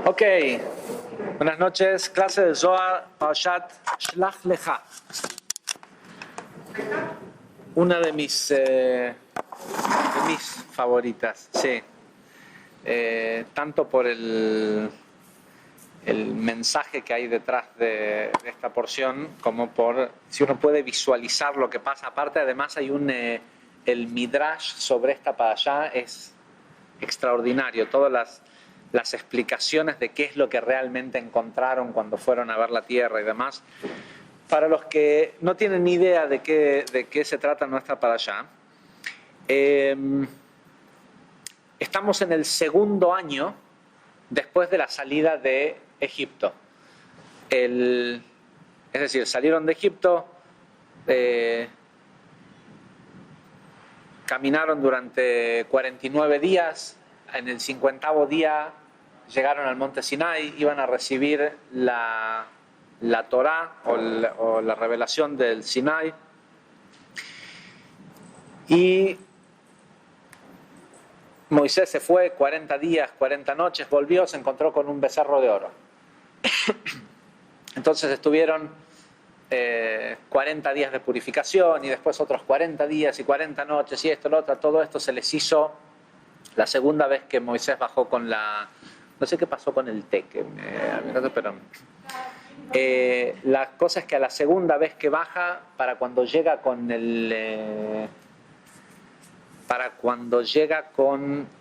Ok, buenas noches, clase de Zohar, Parashat Shlach Lecha. Una de mis favoritas, sí. Tanto por el mensaje que hay detrás de esta porción, como por si uno puede visualizar lo que pasa. Aparte, además hay el midrash sobre esta parashá es extraordinario. Todas las explicaciones de qué es lo que realmente encontraron cuando fueron a ver la tierra y demás. Para los que no tienen ni idea de qué se trata nuestra parashá, estamos en el segundo año después de la salida de Egipto. Es decir, salieron de Egipto, caminaron durante 49 días, en el 50º día llegaron al monte Sinai, iban a recibir la Torá o la revelación del Sinai, y Moisés se fue 40 días, 40 noches, volvió, se encontró con un becerro de oro. Entonces estuvieron 40 días de purificación y después otros 40 días y 40 noches y esto, lo otro. Todo esto se les hizo la segunda vez que Moisés bajó con la... No sé qué pasó con el té, pero... la cosa es que a la segunda vez que baja, para cuando llega con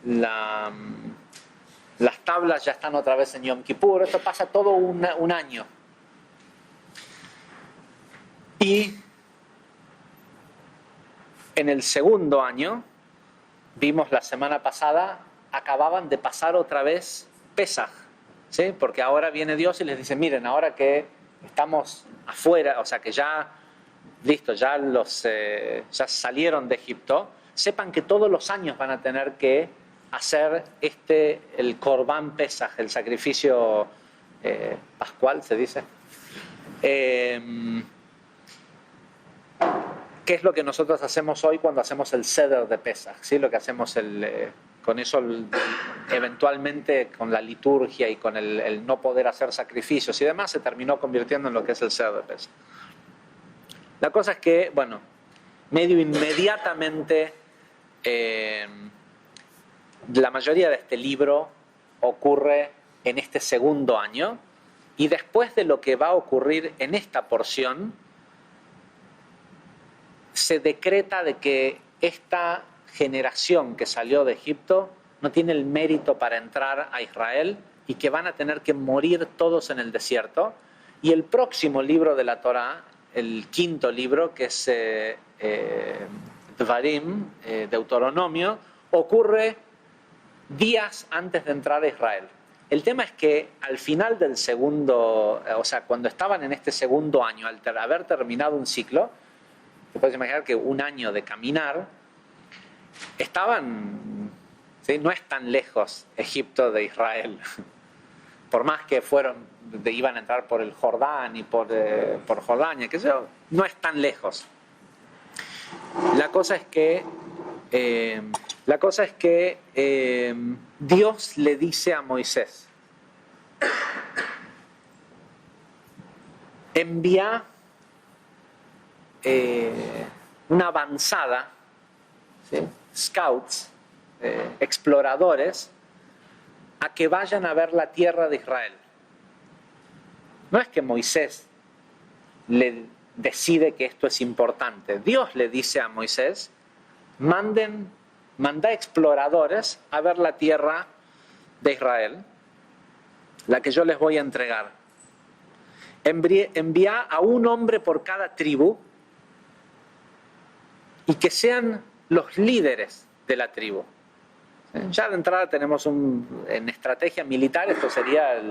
las tablas ya están otra vez en Yom Kippur. Esto pasa todo un año. Y en el segundo año, vimos la semana pasada, acababan de pasar otra vez Pesaj, ¿sí? Porque ahora viene Dios y les dice, miren, ahora que estamos afuera, o sea que ya, listo, ya salieron de Egipto, sepan que todos los años van a tener que hacer el Korban Pesaj, el sacrificio pascual, se dice. ¿Qué es lo que nosotros hacemos hoy cuando hacemos el Seder de Pesaj? ¿Sí? Lo que hacemos con eso, eventualmente con la liturgia y con el no poder hacer sacrificios y demás, se terminó convirtiendo en lo que es el Seder de Pesaj. La cosa es que, bueno, medio inmediatamente la mayoría de este libro ocurre en este segundo año, y después de lo que va a ocurrir en esta porción, se decreta de que esta generación que salió de Egipto no tiene el mérito para entrar a Israel y que van a tener que morir todos en el desierto. Y el próximo libro de la Torá, el quinto libro, que es Dvarim, Deuteronomio, ocurre días antes de entrar a Israel. El tema es que al final del segundo, o sea, cuando estaban en este segundo año, al haber terminado un ciclo, te puedes imaginar que un año de caminar, estaban, ¿sí? No es tan lejos Egipto de Israel. Por más que iban a entrar por el Jordán y por Jordania, qué sé yo, no es tan lejos. La cosa es que Dios le dice a Moisés, envía una avanzada, ¿sí? Scouts, exploradores, a que vayan a ver la tierra de Israel. No es que Moisés le decide que esto es importante. Dios le dice a Moisés, manda exploradores a ver la tierra de Israel, la que yo les voy a entregar. Envía a un hombre por cada tribu y que sean los líderes de la tribu. Ya de entrada tenemos en estrategia militar, esto sería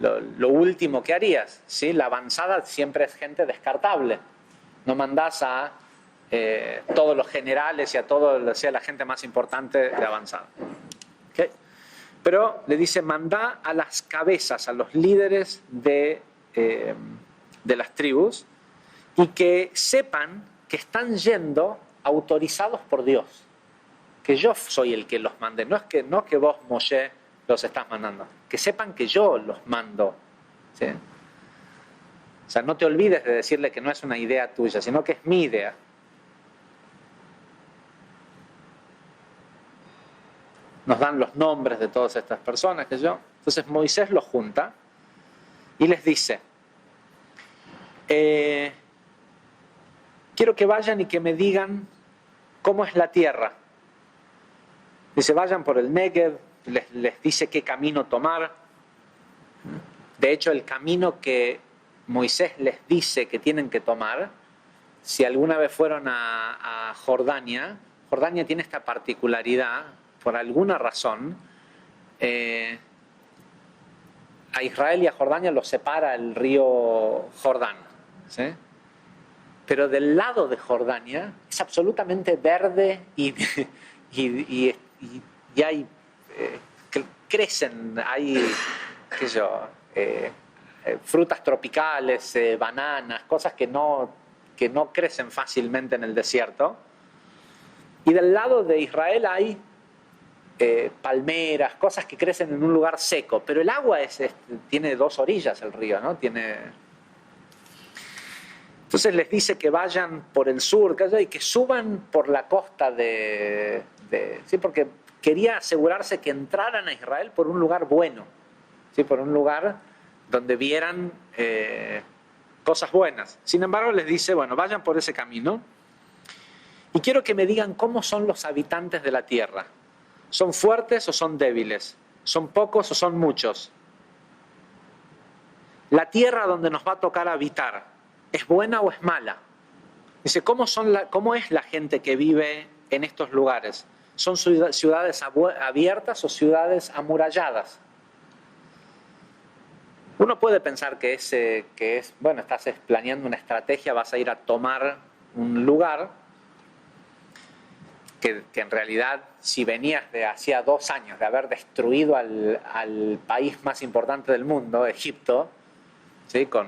lo último que harías, ¿sí? La avanzada siempre es gente descartable. No mandás a todos los generales y a la gente más importante de avanzada. ¿Okay? Pero le dice, mandá a las cabezas, a los líderes de las tribus, y que sepan que están yendo autorizados por Dios, que yo soy el que los mandé, no que vos, Moshe, los estás mandando. Que sepan que yo los mando. ¿Sí? O sea, no te olvides de decirle que no es una idea tuya, sino que es mi idea. Nos dan los nombres de todas estas personas que yo. Entonces Moisés los junta y les dice, quiero que vayan y que me digan cómo es la tierra. Dice, vayan por el Negev, les dice qué camino tomar. De hecho, el camino que Moisés les dice que tienen que tomar, si alguna vez fueron a Jordania, Jordania tiene esta particularidad, por alguna razón, a Israel y a Jordania los separa el río Jordán, ¿sí? Pero del lado de Jordania es absolutamente verde y hay, crecen, hay, qué sé yo, frutas tropicales, bananas, cosas que no crecen fácilmente en el desierto. Y del lado de Israel hay palmeras, cosas que crecen en un lugar seco, pero el agua tiene dos orillas el río, ¿no? Entonces les dice que vayan por el sur y que suban por la costa sí, porque quería asegurarse que entraran a Israel por un lugar bueno, ¿sí? Por un lugar donde vieran cosas buenas. Sin embargo, les dice, bueno, vayan por ese camino y quiero que me digan cómo son los habitantes de la tierra. ¿Son fuertes o son débiles? ¿Son pocos o son muchos? La tierra donde nos va a tocar habitar, ¿es buena o es mala? Dice, ¿cómo es la gente que vive en estos lugares? ¿Son ciudades abiertas o ciudades amuralladas? Uno puede pensar que bueno, estás planeando una estrategia, vas a ir a tomar un lugar que en realidad, si venías de hacía 2 años de haber destruido al país más importante del mundo, Egipto, ¿sí? Con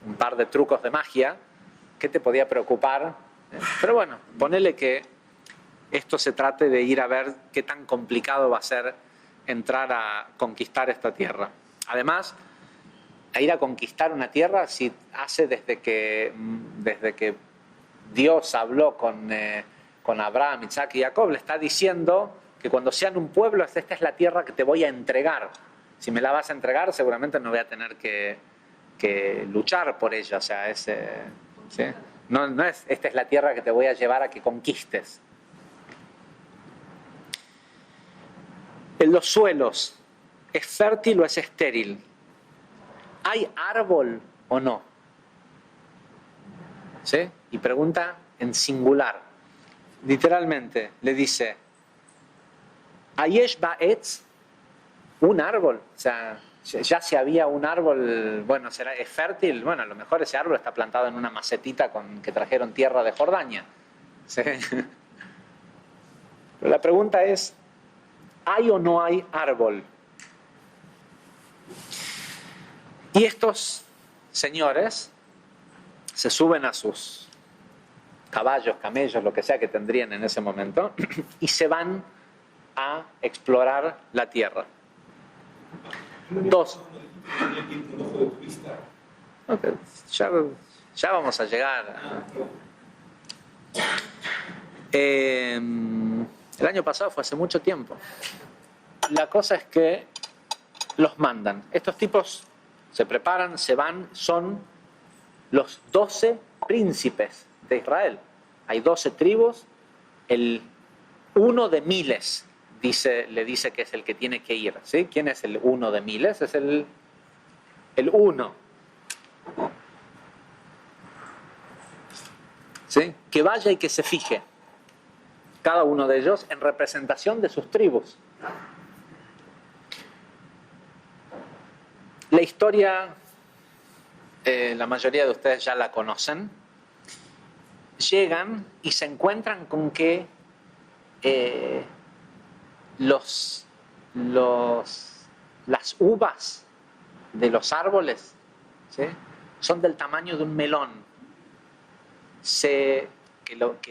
un par de trucos de magia, ¿qué te podía preocupar? Pero bueno, ponele que esto se trate de ir a ver qué tan complicado va a ser entrar a conquistar esta tierra. Además, a ir a conquistar una tierra si hace desde que Dios habló con Abraham, Isaac y Jacob, le está diciendo que cuando sean un pueblo, esta es la tierra que te voy a entregar. Si me la vas a entregar, seguramente no voy a tener que luchar por ella. O sea, ¿sí? No es, esta es la tierra que te voy a llevar a que conquistes. En los suelos, ¿es fértil o es estéril? ¿Hay árbol o no? ¿Sí? Y pregunta en singular. Literalmente le dice, ¿Ayesh ba'etz? ¿Un árbol? O sea, ya si había un árbol, bueno, ¿es fértil? Bueno, a lo mejor ese árbol está plantado en una macetita que trajeron tierra de Jordania. ¿Sí? Pero la pregunta es, ¿hay o no hay árbol? Y estos señores se suben a sus caballos, camellos, lo que sea que tendrían en ese momento, y se van a explorar la tierra. 2. Okay, ya vamos a llegar. El año pasado fue hace mucho tiempo. La cosa es que los mandan. Estos tipos se preparan, se van, son los 12 príncipes de Israel. Hay 12 tribus, el uno de miles le dice que es el que tiene que ir. ¿Sí? ¿Quién es el uno de miles? Es el uno. ¿Sí? Que vaya y que se fije, cada uno de ellos en representación de sus tribus. La historia, la mayoría de ustedes ya la conocen. Llegan y se encuentran con que las uvas de los árboles, ¿sí? Son del tamaño de un melón.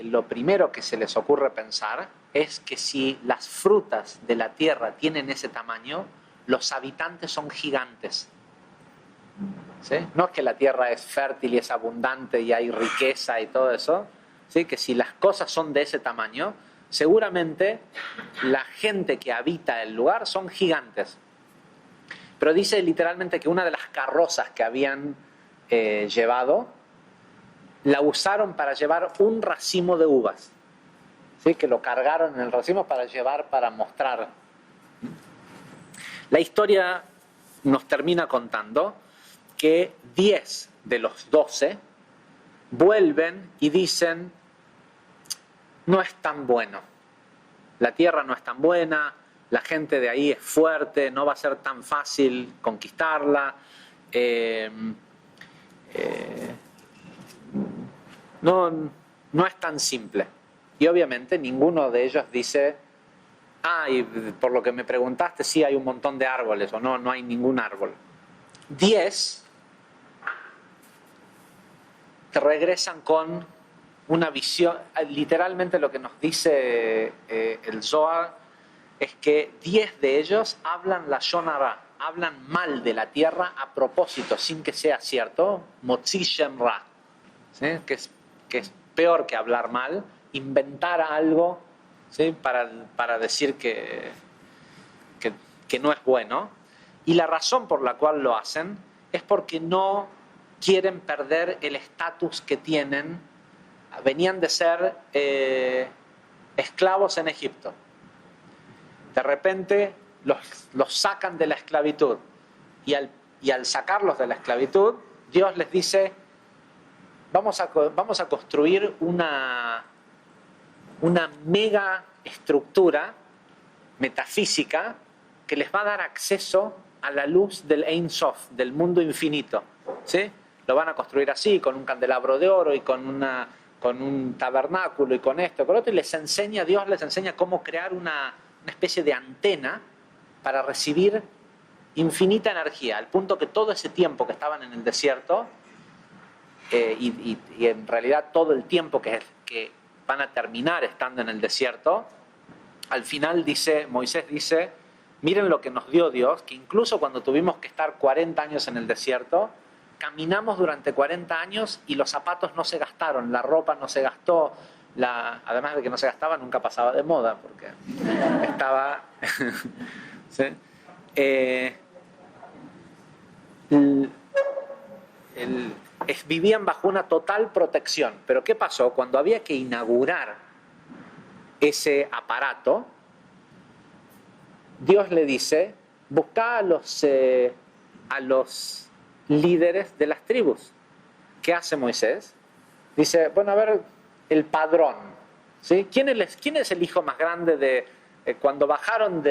Lo primero que se les ocurre pensar es que si las frutas de la tierra tienen ese tamaño, los habitantes son gigantes. ¿Sí? No es que la tierra es fértil y es abundante y hay riqueza y todo eso, ¿sí? Que si las cosas son de ese tamaño, seguramente la gente que habita el lugar son gigantes. Pero dice literalmente que una de las carrozas que habían llevado, la usaron para llevar un racimo de uvas. ¿Sí? Que lo cargaron en el racimo para llevar, para mostrar. La historia nos termina contando que 10 de los 12 vuelven y dicen: no es tan bueno, la tierra no es tan buena, la gente de ahí es fuerte, no va a ser tan fácil conquistarla, no es tan simple. Y obviamente ninguno de ellos dice: y por lo que me preguntaste, sí hay un montón de árboles, o no hay ningún árbol. 10 regresan con una visión. Literalmente lo que nos dice el Zohar es que 10 de ellos hablan la Lashon Hara, hablan mal de la tierra a propósito, sin que sea cierto, Motzi Shem Ra, ¿sí? que es peor que hablar mal, inventar algo, ¿sí? para decir que no es bueno. Y la razón por la cual lo hacen es porque no quieren perder el estatus que tienen. Venían de ser esclavos en Egipto. De repente los sacan de la esclavitud. Y al sacarlos de la esclavitud, Dios les dice: vamos a construir una mega estructura metafísica que les va a dar acceso a la luz del Ein Sof, del mundo infinito. ¿Sí? Lo van a construir así, con un candelabro de oro y con un tabernáculo y con esto, con lo otro, y Dios les enseña cómo crear una especie de antena para recibir infinita energía, al punto que todo ese tiempo que estaban en el desierto, y en realidad todo el tiempo que van a terminar estando en el desierto, al final Moisés dice: miren lo que nos dio Dios, que incluso cuando tuvimos que estar 40 años en el desierto, caminamos durante 40 años y los zapatos no se gastaron, la ropa no se gastó, además de que no se gastaba, nunca pasaba de moda, porque estaba... ¿Sí? Vivían bajo una total protección. Pero ¿qué pasó? Cuando había que inaugurar ese aparato, Dios le dice: busca a los líderes de las tribus. ¿Qué hace Moisés? Dice: bueno, a ver, el padrón, ¿sí? ¿Quién es el hijo más grande cuando bajaron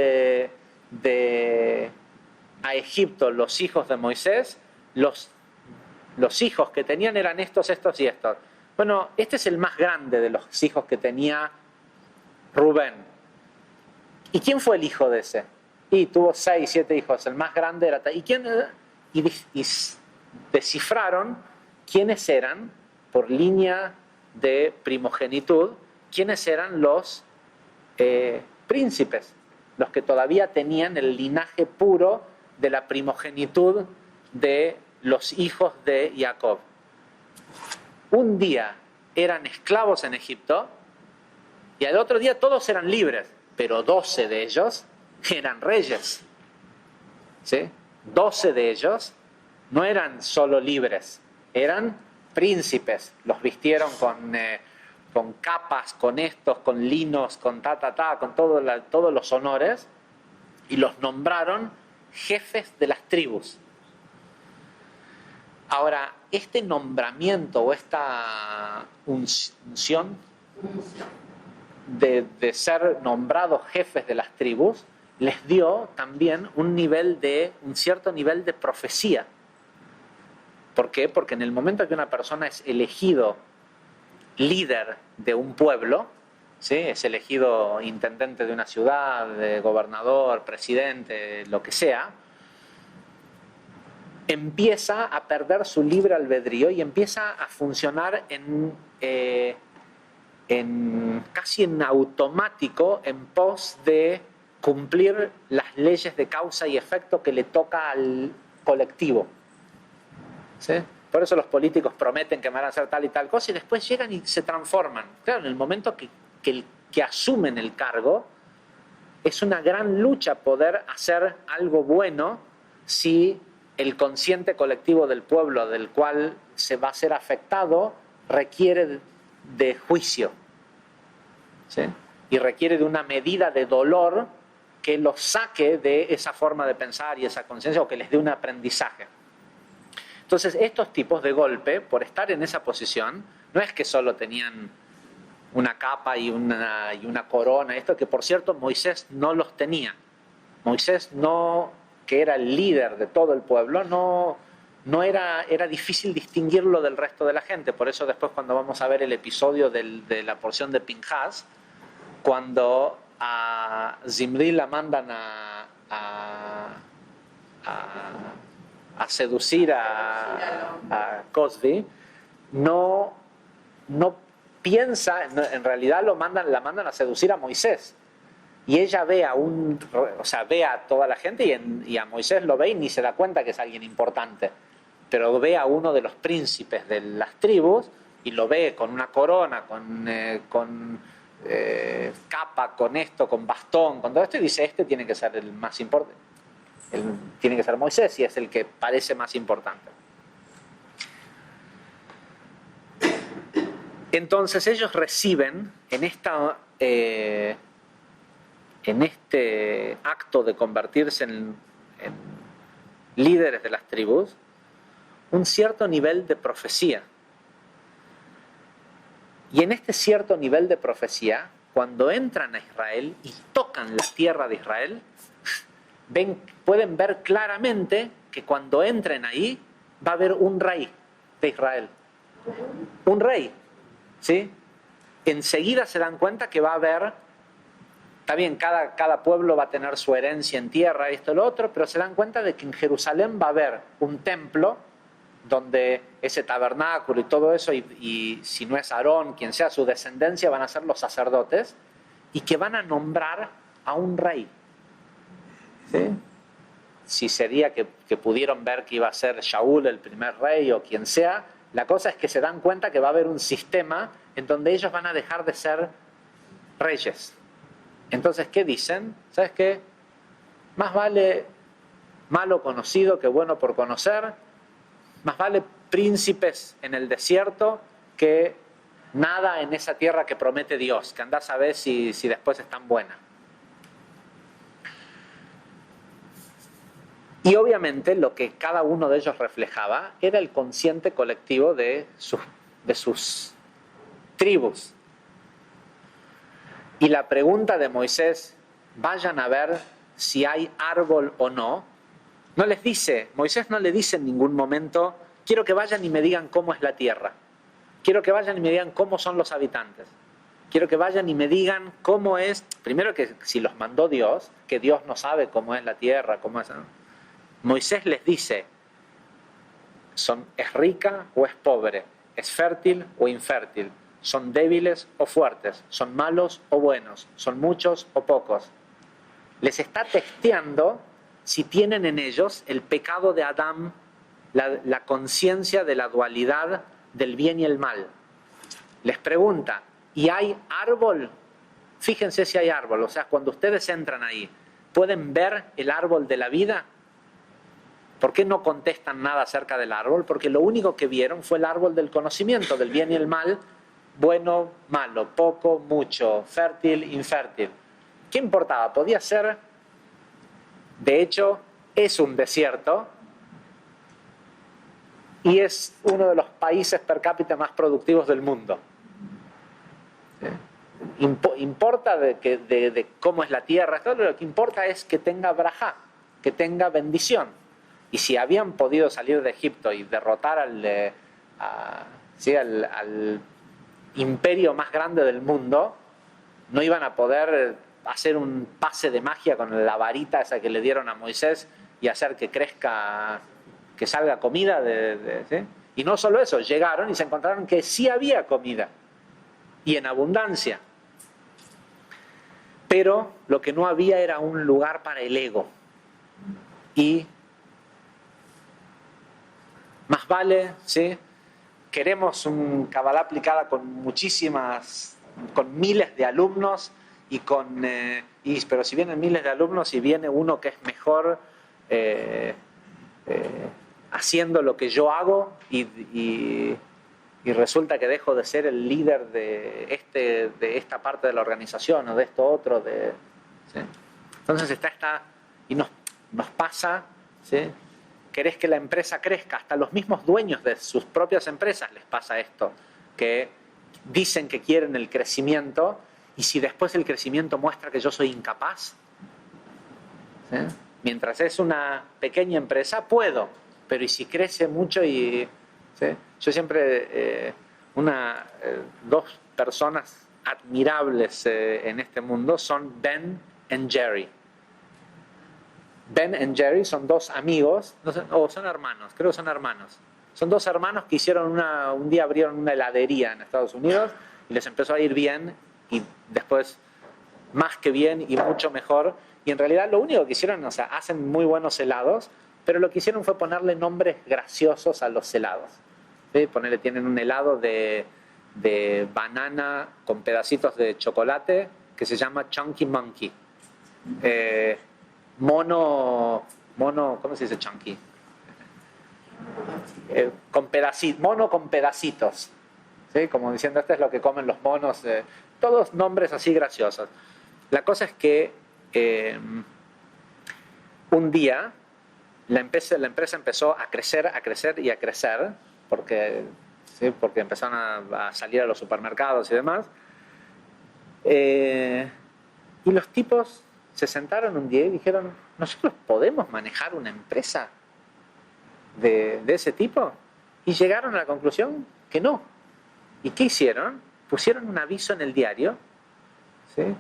a Egipto los hijos de Moisés? Los hijos que tenían eran estos y estos. Bueno, este es el más grande de los hijos que tenía Rubén. ¿Y quién fue el hijo de ese? Y tuvo 6, 7 hijos. El más grande era... Y descifraron quiénes eran, por línea de primogenitud, quiénes eran los príncipes, los que todavía tenían el linaje puro de la primogenitud de los hijos de Jacob. Un día eran esclavos en Egipto y al otro día todos eran libres, pero 12 de ellos eran reyes. ¿Sí? 12 de ellos no eran solo libres, eran príncipes. Los vistieron con capas, con linos, con con todos los honores, y los nombraron jefes de las tribus. Ahora, este nombramiento o esta unción de ser nombrados jefes de las tribus les dio también un cierto nivel de profecía. ¿Por qué? Porque en el momento que una persona es elegido líder de un pueblo, ¿sí? Es elegido intendente de una ciudad, gobernador, presidente, lo que sea, empieza a perder su libre albedrío y empieza a funcionar casi en automático en pos de cumplir las leyes de causa y efecto que le toca al colectivo. ¿Sí? Por eso los políticos prometen que van a hacer tal y tal cosa y después llegan y se transforman. Claro, en el momento que asumen el cargo, es una gran lucha poder hacer algo bueno si el consciente colectivo del pueblo del cual se va a ser afectado requiere de juicio, ¿sí? Y requiere de una medida de dolor que los saque de esa forma de pensar y esa conciencia, o que les dé un aprendizaje. Entonces, estos tipos de golpe, por estar en esa posición, no es que solo tenían una capa y una corona, esto que por cierto Moisés no los tenía. Moisés no, que era el líder de todo el pueblo, no era difícil distinguirlo del resto de la gente. Por eso después cuando vamos a ver el episodio de la porción de Pinhas, cuando a Zimri la mandan a seducir a Cosby, no piensa, en realidad la mandan a seducir a Moisés. Y ella ve a toda la gente y a Moisés lo ve y ni se da cuenta que es alguien importante. Pero ve a uno de los príncipes de las tribus y lo ve con una corona, con capa, con esto, con bastón, con todo esto, y dice, este tiene que ser el más importante. Tiene que ser Moisés y es el que parece más importante. Entonces ellos reciben en este acto de convertirse en líderes de las tribus, un cierto nivel de profecía. Y en este cierto nivel de profecía, cuando entran a Israel y tocan la tierra de Israel, pueden ver claramente que cuando entren ahí va a haber un rey de Israel. Un rey, ¿sí? Enseguida se dan cuenta que va a haber, está bien, cada pueblo va a tener su herencia en tierra, esto y lo otro, pero se dan cuenta de que en Jerusalén va a haber un templo donde ese tabernáculo y todo eso, y si no es Aarón, quien sea su descendencia, van a ser los sacerdotes, y que van a nombrar a un rey. ¿Sí? Si sería que pudieron ver que iba a ser Shaul el primer rey o quien sea, la cosa es que se dan cuenta que va a haber un sistema en donde ellos van a dejar de ser reyes. Entonces, ¿qué dicen? ¿Sabes qué? Más vale malo conocido que bueno por conocer, más vale príncipes en el desierto que nada en esa tierra que promete Dios, que andás a ver si después es tan buena. Y obviamente lo que cada uno de ellos reflejaba era el consciente colectivo de sus tribus. Y la pregunta de Moisés, vayan a ver si hay árbol o no, Moisés no le dice en ningún momento, quiero que vayan y me digan cómo es la tierra, quiero que vayan y me digan cómo son los habitantes, quiero que vayan y me digan cómo es, primero que si los mandó Dios, que Dios no sabe cómo es la tierra, cómo es, ¿no? Moisés les dice, ¿es rica o es pobre? ¿Es fértil o infértil? ¿Son débiles o fuertes? ¿Son malos o buenos? ¿Son muchos o pocos? Les está testeando si tienen en ellos el pecado de Adán, la conciencia de la dualidad del bien y el mal. Les pregunta, ¿y hay árbol? Fíjense si hay árbol, o sea, cuando ustedes entran ahí, ¿pueden ver el árbol de la vida? ¿Por qué no contestan nada acerca del árbol? Porque lo único que vieron fue el árbol del conocimiento, del bien y el mal, bueno, malo, poco, mucho, fértil, infértil. ¿Qué importaba? Podía ser, de hecho, es un desierto y es uno de los países per cápita más productivos del mundo. Importa de cómo es la tierra, todo lo que importa es que tenga brajá, que tenga bendición. Y si habían podido salir de Egipto y derrotar al imperio más grande del mundo, no iban a poder hacer un pase de magia con la varita esa que le dieron a Moisés y hacer que crezca, que salga comida. ¿Sí? Y no solo eso, llegaron y se encontraron que sí había comida. y en abundancia. Pero lo que no había era un lugar para el ego. Y más vale, ¿sí? Queremos un Kabbalah aplicada con con miles de alumnos pero si vienen miles de alumnos y viene uno que es mejor haciendo lo que yo hago y resulta que dejo de ser el líder de esta parte de la organización o de esto otro, ¿sí? Entonces y nos pasa, ¿sí? Querés que la empresa crezca, hasta los mismos dueños de sus propias empresas les pasa esto, que dicen que quieren el crecimiento y si después el crecimiento muestra que yo soy incapaz, ¿sí? Mientras es una pequeña empresa puedo, pero y si crece mucho ¿sí? Yo siempre, dos personas admirables en este mundo son Ben y Jerry. Ben y Jerry son dos amigos, no sé, o son hermanos, creo que son hermanos. Son dos hermanos que un día abrieron una heladería en Estados Unidos y les empezó a ir bien y después más que bien y mucho mejor. Y en realidad lo único que hicieron, o sea, hacen muy buenos helados, pero lo que hicieron fue ponerle nombres graciosos a los helados. ¿Sí? Tienen un helado de banana con pedacitos de chocolate que se llama Chunky Monkey. Mono, ¿cómo se dice chunky? Mono con pedacitos, ¿sí? Como diciendo, este es lo que comen los monos, todos nombres así graciosos. La cosa es que un día la empresa empezó a crecer y a crecer, porque empezaron a salir a los supermercados y demás, y los tipos se sentaron un día y dijeron, ¿nosotros podemos manejar una empresa de ese tipo? Y llegaron a la conclusión que no. ¿Y qué hicieron? Pusieron un aviso en el diario, ¿sí?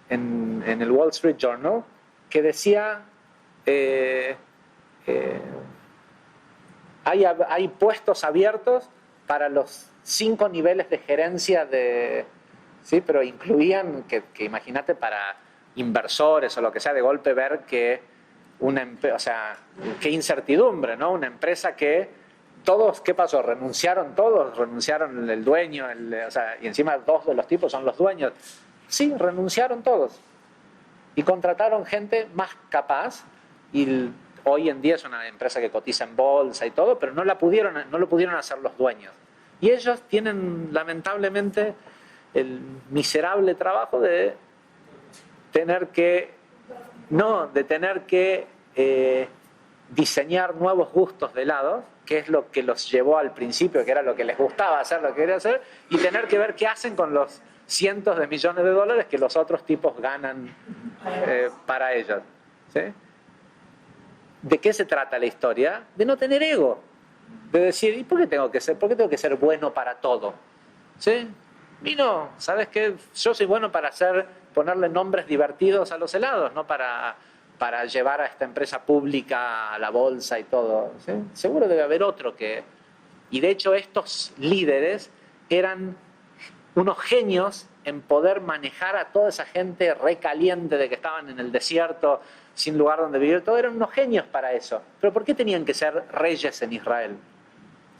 en el Wall Street Journal, que decía, hay puestos abiertos para los 5 niveles de gerencia ¿sí? Pero incluían, que imagínate, para inversores o lo que sea, de golpe ver que o sea, qué incertidumbre, ¿no? Una empresa que todos, ¿qué pasó? Renunciaron el dueño, o sea, y encima 2 de los tipos son los dueños. Sí, renunciaron todos y contrataron gente más capaz y hoy en día es una empresa que cotiza en bolsa y todo, pero no lo pudieron hacer los dueños. Y ellos tienen lamentablemente el miserable trabajo de tener que diseñar nuevos gustos de helados, que es lo que los llevó al principio, que era lo que les gustaba hacer, lo que querían hacer, y tener que ver qué hacen con los cientos de millones de dólares que los otros tipos ganan para ellos. ¿Sí? ¿De qué se trata la historia? De no tener ego. De decir, ¿y por qué tengo que ser bueno para todo? ¿Sí? Y no, ¿sabes qué? Yo soy bueno para ponerle nombres divertidos a los helados, no para llevar a esta empresa pública a la bolsa y todo. ¿Sí? Seguro debe haber otro que... Y de hecho estos líderes eran unos genios en poder manejar a toda esa gente recaliente de que estaban en el desierto, sin lugar donde vivir, todos eran unos genios para eso. Pero ¿por qué tenían que ser reyes en Israel?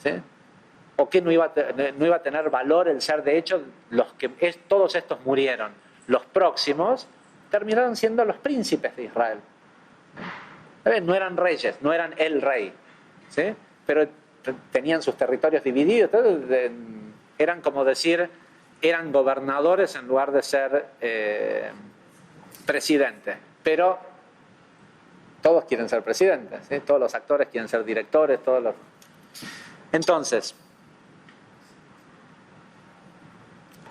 ¿Sí? ¿O qué no iba a tener valor el ser? De hecho, todos estos murieron. Los próximos terminaron siendo los príncipes de Israel. No eran reyes, no eran el rey, ¿sí? Pero tenían sus territorios divididos. Eran como decir, eran gobernadores en lugar de ser presidentes. Pero todos quieren ser presidentes, ¿sí? Todos los actores quieren ser directores, Entonces,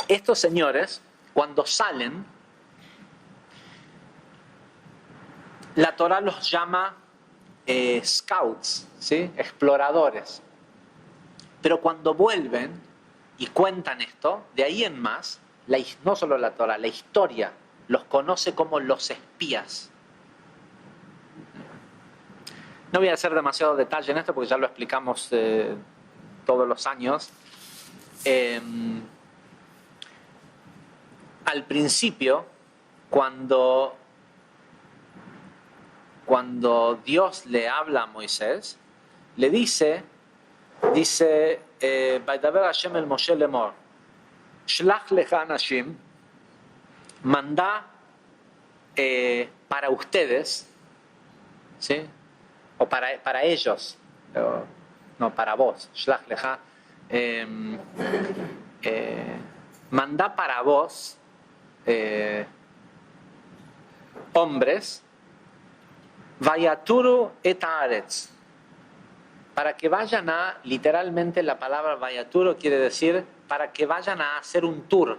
estos señores, cuando salen, la Torah los llama scouts, ¿sí? Exploradores. Pero cuando vuelven y cuentan esto, de ahí en más, no solo la Torah, la historia los conoce como los espías. No voy a hacer demasiado detalle en esto porque ya lo explicamos todos los años. al principio, cuando Dios le habla a Moisés, le dice, Vaidaber Hashem el Moshe lemor, Shlach lecha anashim, manda para ustedes, ¿sí? O para ellos, no, para vos, Shlach lecha, manda para vos hombres, Vayaturu et haaretz, para que vayan a, literalmente la palabra Vayaturu quiere decir para que vayan a hacer un tour,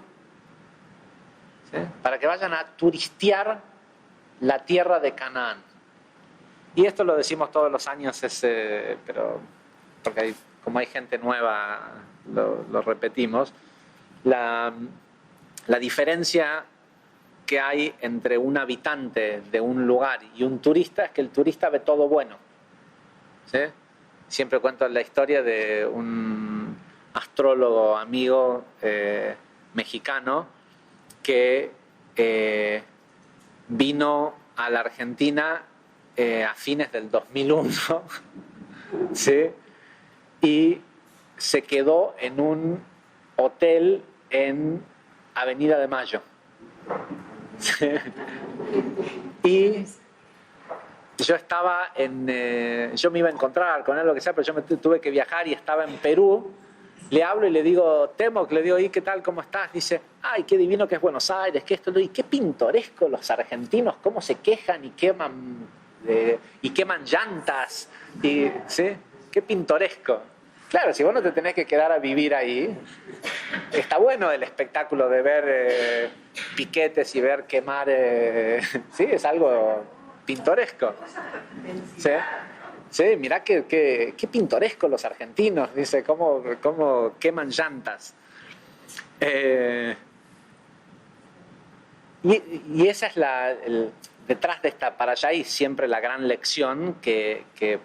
¿sí? Para que vayan a turistear la tierra de Canaán. Y esto lo decimos todos los años, pero porque como hay gente nueva, lo repetimos. La diferencia que hay entre un habitante de un lugar y un turista es que el turista ve todo bueno, ¿sí? Siempre cuento la historia de un astrólogo amigo mexicano que vino a la Argentina a fines del 2001, ¿sí? Y se quedó en un hotel en Avenida de Mayo. Y yo estaba yo me iba a encontrar con él, lo que sea, pero yo me tuve que viajar y estaba en Perú. Le hablo y le digo, Temoc, le digo, ¿y qué tal? ¿Cómo estás? Dice, ay, qué divino que es Buenos Aires, que esto, y qué pintoresco los argentinos, cómo se quejan y queman llantas, y, ¿sí? Qué pintoresco. Claro, si vos no te tenés que quedar a vivir ahí, está bueno el espectáculo de ver piquetes y ver quemar, sí, es algo pintoresco. ¿Sí? Sí, mirá qué pintoresco los argentinos, dice, cómo queman llantas. Y esa es detrás de esta para allá y siempre la gran lección que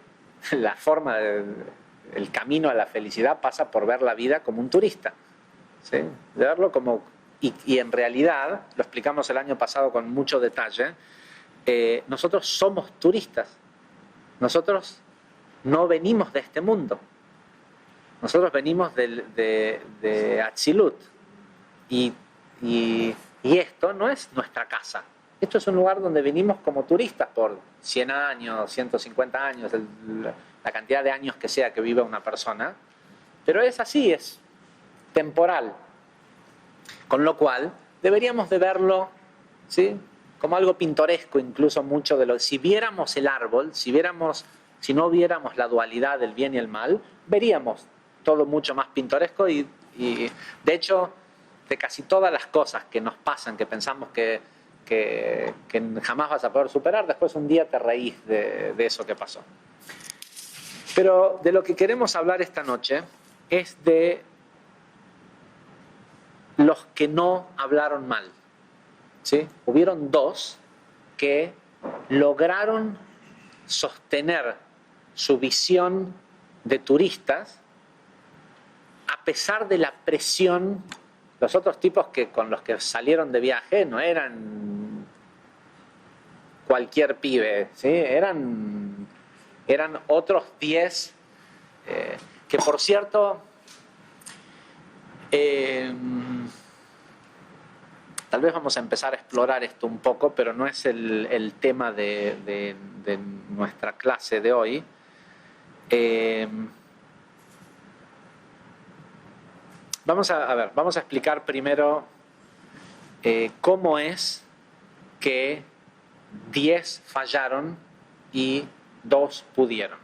la forma el camino a la felicidad pasa por ver la vida como un turista, ¿sí? De verlo como y en realidad, lo explicamos el año pasado con mucho detalle, nosotros somos turistas. Nosotros no venimos de este mundo. Nosotros venimos de Atzilut. Y esto no es nuestra casa. Esto es un lugar donde venimos como turistas por 100 años, 150 años, la cantidad de años que sea que viva una persona. Pero es así, es temporal. Con lo cual, deberíamos de verlo, ¿sí?, como algo pintoresco, incluso mucho de lo... Si viéramos el árbol, si no viéramos la dualidad del bien y el mal, veríamos todo mucho más pintoresco y de hecho, de casi todas las cosas que nos pasan, que pensamos que jamás vas a poder superar, después un día te reís de eso que pasó. Pero de lo que queremos hablar esta noche es de los que no hablaron mal, ¿sí? Hubieron dos que lograron sostener su visión de turistas a pesar de la presión. Los otros tipos con los que salieron de viaje no eran cualquier pibe, ¿sí? Eran otros 10 que, por cierto, tal vez vamos a empezar a explorar esto un poco, pero no es el tema de nuestra clase de hoy. Vamos a explicar primero cómo es que 10 fallaron y 2 pudieron.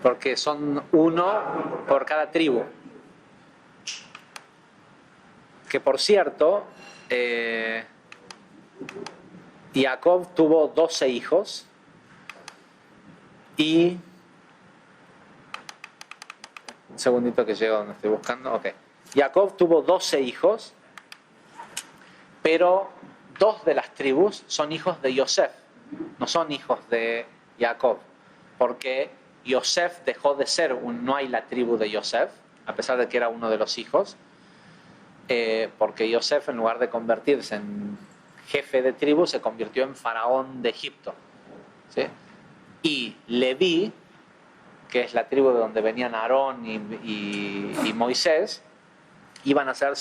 Porque son 1 por cada tribu. Que, por cierto, Jacob tuvo 12 hijos y... Un segundito que llego donde estoy buscando. Ok. Jacob tuvo 12 hijos, pero 2 de las tribus son hijos de Yosef, no son hijos de Jacob, porque Yosef dejó de ser no hay la tribu de Yosef, a pesar de que era uno de los hijos. porque Yosef, en lugar de convertirse en jefe de tribu, se convirtió en faraón de Egipto, ¿sí? Y Leví, que es la tribu de donde venían Aarón y Moisés, iban a ser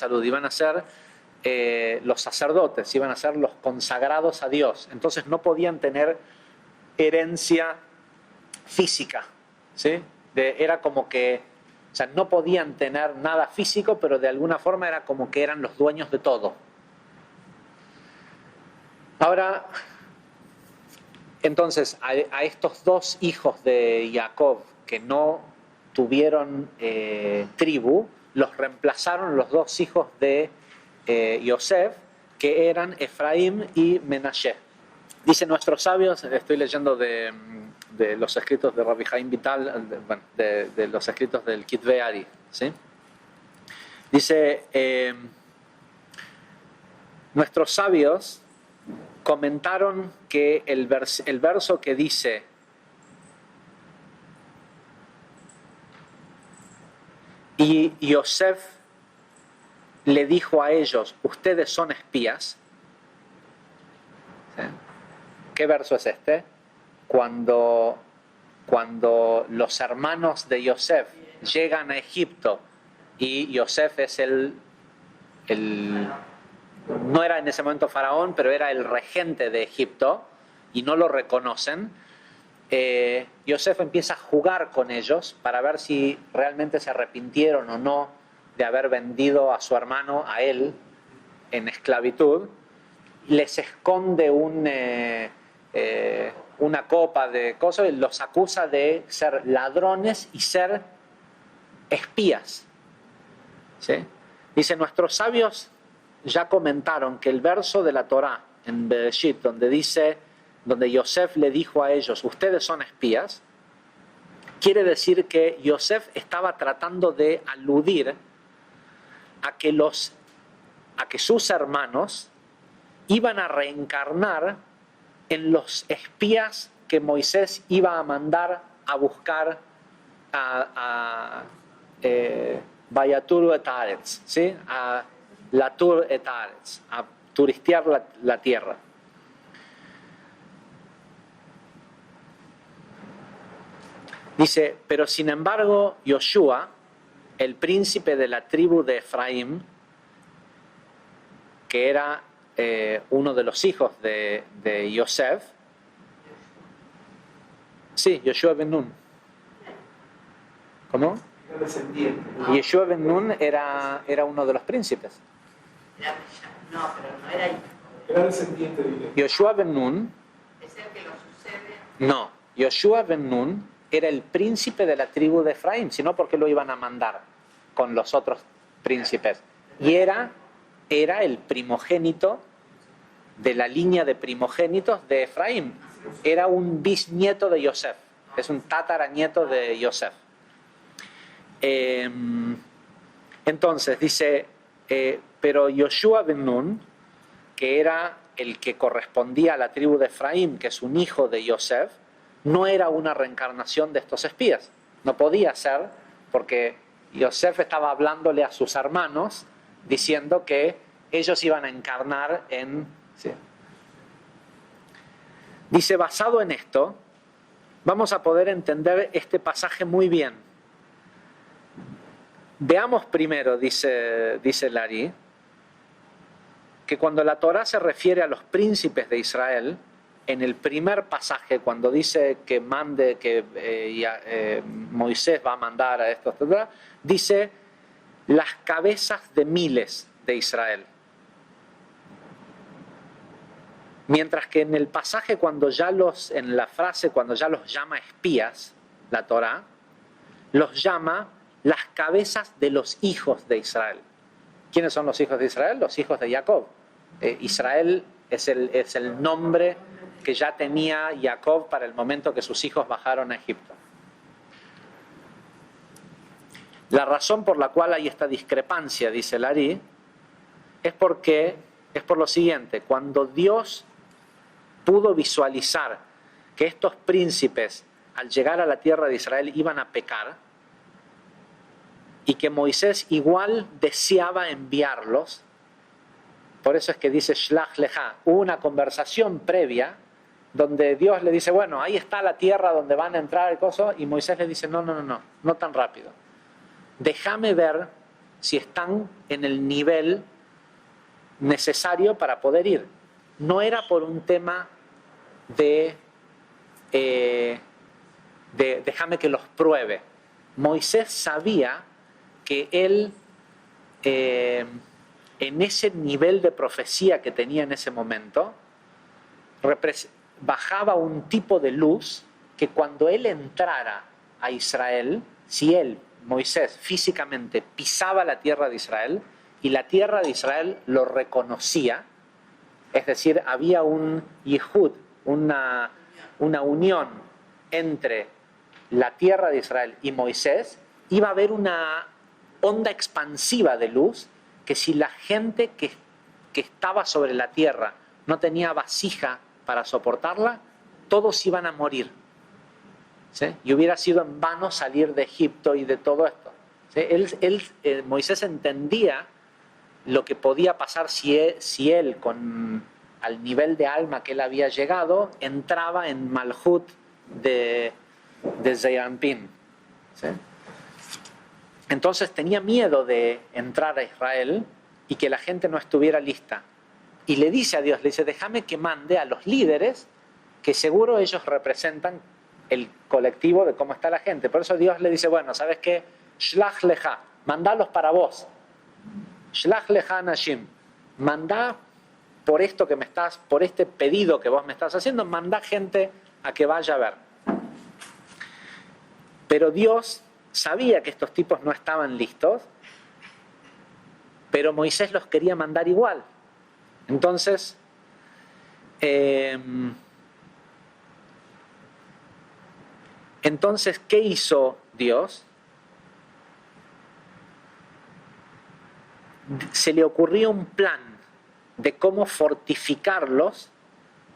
los sacerdotes, iban a ser los consagrados a Dios. Entonces no podían tener herencia física, ¿sí? Era como que, o sea, no podían tener nada físico, pero de alguna forma era como que eran los dueños de todo. Ahora, entonces, a estos dos hijos de Jacob que no tuvieron tribu, los reemplazaron los dos hijos de Yosef, que eran Efraín y Menashe. Dicen nuestros sabios, estoy leyendo de los escritos de Rabbi Haim Vital, de los escritos del Kitvei Ari, ¿sí? Dice, nuestros sabios comentaron que el verso que dice: y Yosef le dijo a ellos, ustedes son espías. ¿Sí? ¿Qué verso es este? Cuando los hermanos de Yosef llegan a Egipto y Yosef es no era en ese momento faraón, pero era el regente de Egipto, y no lo reconocen, Yosef empieza a jugar con ellos para ver si realmente se arrepintieron o no de haber vendido a su hermano, a él, en esclavitud. Les esconde una copa de cosas y los acusa de ser ladrones y ser espías, ¿sí? Dice, nuestros sabios ya comentaron que el verso de la Torá en Bereshit, donde Yosef le dijo a ellos, ustedes son espías, quiere decir que Yosef estaba tratando de aludir a que sus hermanos iban a reencarnar en los espías que Moisés iba a mandar a buscar a Vayatur et Haaretz, ¿sí? A Latur et Haaretz, a turistear la tierra. Dice, pero sin embargo, Yoshua, el príncipe de la tribu de Efraín, que era uno de los hijos de Yosef, sí, Yoshua ben Nun. ¿Cómo? Yoshua ben Nun era uno de los príncipes. No, pero no era hijo. Era descendiente directo. Yoshua ben Nun. Es el que lo sucede. No, Yoshua ben Nun era el príncipe de la tribu de Efraín, si no, ¿por qué lo iban a mandar con los otros príncipes? Y era el primogénito de la línea de primogénitos de Efraín. Era un bisnieto de Yosef, es un tataranieto de Yosef. Entonces dice, pero Yoshua ben Nun, que era el que correspondía a la tribu de Efraín, que es un hijo de Yosef, no era una reencarnación de estos espías. No podía ser, porque Yosef estaba hablándole a sus hermanos, diciendo que ellos iban a encarnar en... ¿sí? Dice, basado en esto, vamos a poder entender este pasaje muy bien. Veamos primero, dice Lari, que cuando la Torá se refiere a los príncipes de Israel, en el primer pasaje, cuando dice que Moisés va a mandar a estos, dice las cabezas de miles de Israel. Mientras que en el pasaje, en la frase, cuando ya los llama espías, la Torá, los llama las cabezas de los hijos de Israel. ¿Quiénes son los hijos de Israel? Los hijos de Jacob. Israel es el nombre que ya tenía Jacob para el momento que sus hijos bajaron a Egipto. La razón por la cual hay esta discrepancia, dice Lari, es por lo siguiente: cuando Dios pudo visualizar que estos príncipes, al llegar a la tierra de Israel, iban a pecar y que Moisés igual deseaba enviarlos. Por eso es que dice Shlach Lecha. Hubo una conversación previa donde Dios le dice, bueno, ahí está la tierra donde van a entrar el coso, y Moisés le dice, no tan rápido. Déjame ver si están en el nivel necesario para poder ir. No era por un tema de déjame que los pruebe. Moisés sabía que él, en ese nivel de profecía que tenía en ese momento, bajaba un tipo de luz que cuando él entrara a Israel, si él, Moisés, físicamente pisaba la tierra de Israel y la tierra de Israel lo reconocía, es decir, había un yihud, una unión entre la tierra de Israel y Moisés, iba a haber una onda expansiva de luz que si la gente que estaba sobre la tierra no tenía vasija para soportarla, todos iban a morir. ¿Sí? Y hubiera sido en vano salir de Egipto y de todo esto. ¿Sí? Moisés entendía lo que podía pasar si él, al nivel de alma que él había llegado, entraba en Malhut de Zeirampín. ¿Sí? Entonces tenía miedo de entrar a Israel y que la gente no estuviera lista. Y le dice a Dios, le dice, déjame que mande a los líderes, que seguro ellos representan el colectivo de cómo está la gente. Por eso Dios le dice, bueno, ¿sabes qué? Shlach lecha, mandalos para vos. Shlach lecha anashim, mandá por esto que por este pedido que vos me estás haciendo, mandá gente a que vaya a ver. Pero Dios sabía que estos tipos no estaban listos, pero Moisés los quería mandar igual. Entonces, ¿qué hizo Dios? Se le ocurrió un plan de cómo fortificarlos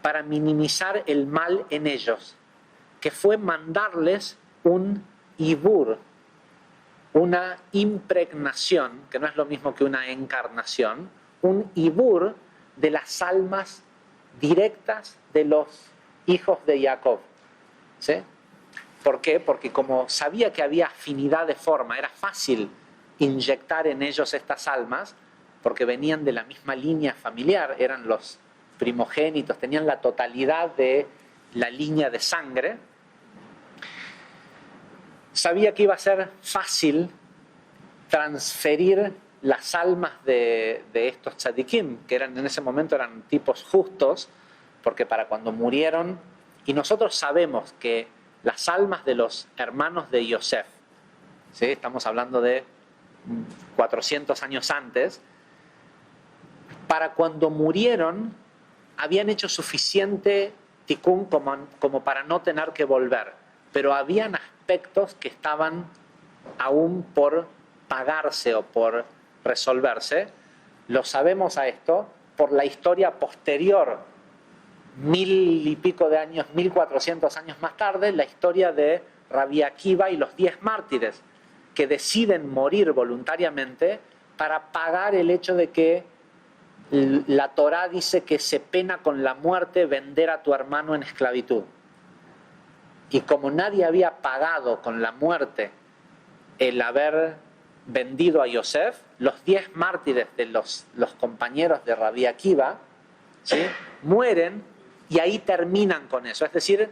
para minimizar el mal en ellos, que fue mandarles un ibur, una impregnación, que no es lo mismo que una encarnación, un ibur de las almas directas de los hijos de Jacob. ¿Sí? ¿Por qué? Porque como sabía que había afinidad de forma, era fácil inyectar en ellos estas almas, porque venían de la misma línea familiar, eran los primogénitos, tenían la totalidad de la línea de sangre. Sabía que iba a ser fácil transferir las almas de estos tzadikim, que en ese momento eran tipos justos, porque para cuando murieron, y nosotros sabemos que las almas de los hermanos de Yosef, ¿sí? Estamos hablando de 400 años antes, para cuando murieron habían hecho suficiente tikkun como para no tener que volver, pero habían aspectos que estaban aún por pagarse o por resolverse. Lo sabemos a esto por la historia posterior, 1000 y pico de años, 1400 años más tarde, la historia de Rabbi Akiva y los 10 mártires que deciden morir voluntariamente para pagar el hecho de que la Torá dice que se pena con la muerte vender a tu hermano en esclavitud. Y como nadie había pagado con la muerte el haber vendido a Yosef, los 10 mártires de los compañeros de Rabbi Akiva, ¿sí?, mueren y ahí terminan con eso. Es decir,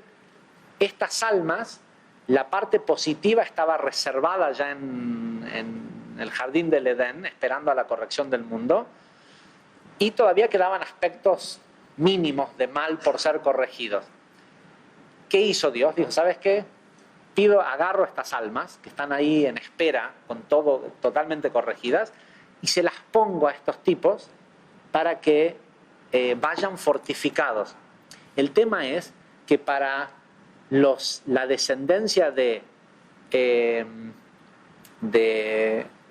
estas almas, la parte positiva estaba reservada ya en el jardín del Edén, esperando a la corrección del mundo, y todavía quedaban aspectos mínimos de mal por ser corregidos. ¿Qué hizo Dios? Dijo, ¿sabes qué? Agarro estas almas que están ahí en espera, con todo totalmente corregidas, y se las pongo a estos tipos para que vayan fortificados. El tema es que para la descendencia de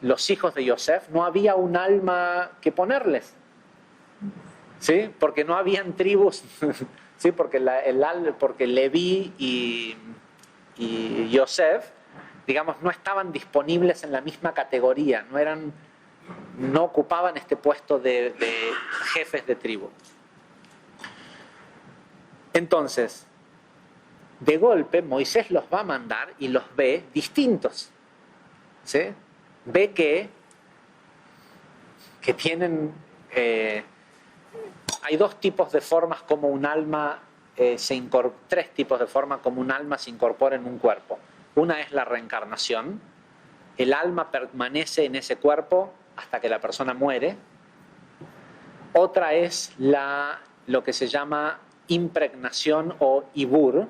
los hijos de Yosef no había un alma que ponerles, ¿sí? Porque no habían tribus, ¿sí? Porque Leví y Yosef, digamos, no estaban disponibles en la misma categoría, no ocupaban este puesto de jefes de tribu. Entonces, de golpe, Moisés los va a mandar y los ve distintos. ¿Sí? Ve que tienen... hay dos tipos de formas como un alma tres tipos de formas como un alma se incorpora en un cuerpo. Una es la reencarnación. El alma permanece en ese cuerpo hasta que la persona muere. Otra es lo que se llama impregnación o ibur,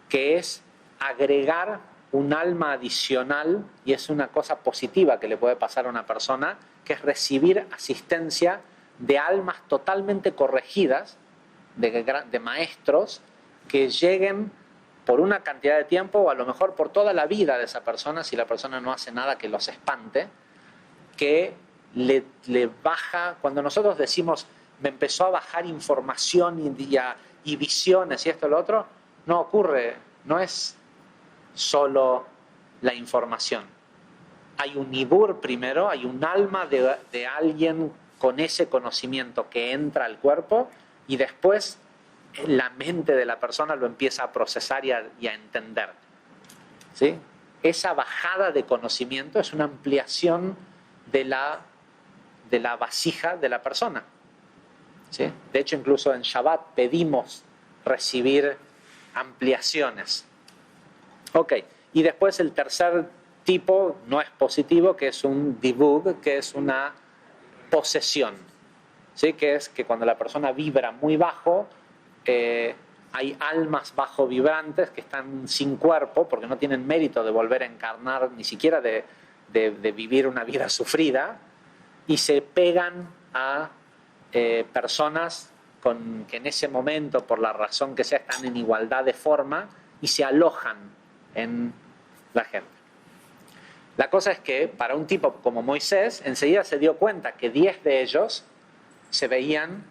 que es agregar un alma adicional, y es una cosa positiva que le puede pasar a una persona, que es recibir asistencia de almas totalmente corregidas, de maestros, que lleguen por una cantidad de tiempo, o a lo mejor por toda la vida de esa persona, si la persona no hace nada que los espante, que le baja, cuando nosotros decimos, me empezó a bajar información y visiones y esto y lo otro, no ocurre, no es solo la información. Hay un ibur primero, hay un alma de alguien con ese conocimiento que entra al cuerpo y después la mente de la persona lo empieza a procesar y a entender. ¿Sí? Esa bajada de conocimiento es una ampliación de la vasija de la persona. ¿Sí? De hecho, incluso en Shabbat pedimos recibir ampliaciones. Ok, y después el tercer tipo no es positivo, que es un dibug, que es una posesión. ¿Sí? Que es que cuando la persona vibra muy bajo, hay almas bajo vibrantes que están sin cuerpo, porque no tienen mérito de volver a encarnar, ni siquiera de vivir una vida sufrida, y se pegan a personas que en ese momento, por la razón que sea, están en igualdad de forma y se alojan en la gente. La cosa es que para un tipo como Moisés, enseguida se dio cuenta que 10 de ellos se veían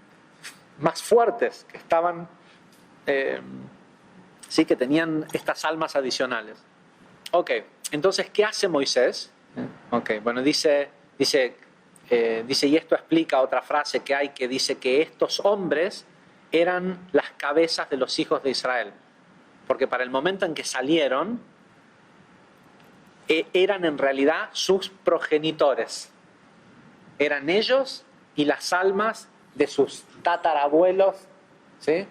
más fuertes, que estaban, sí, que tenían estas almas adicionales. Ok, entonces, ¿qué hace Moisés? Ok, bueno, dice, y esto explica otra frase que hay que dice que estos hombres eran las cabezas de los hijos de Israel. Porque para el momento en que salieron, eran en realidad sus progenitores. Eran ellos y las almas de sus tatarabuelos. ¿Sí?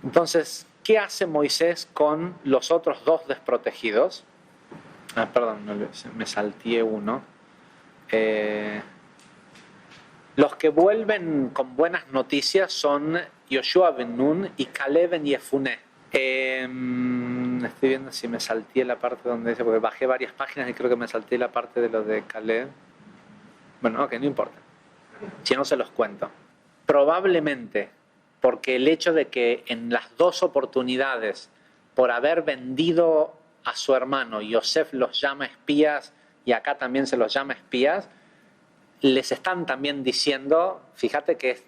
Entonces, ¿qué hace Moisés con los otros dos desprotegidos? Perdón, me salteé uno. Los que vuelven con buenas noticias son Yoshua ben Nun y Caleb ben Yefuné. Estoy viendo si me salteé la parte donde dice, porque bajé varias páginas y creo que me salteé la parte de lo de Caleb. Bueno, ok, no importa. Si no, se los cuento. Probablemente porque el hecho de que en las dos oportunidades, por haber vendido a su hermano, Yosef los llama espías y acá también se los llama espías, les están también diciendo, fíjate que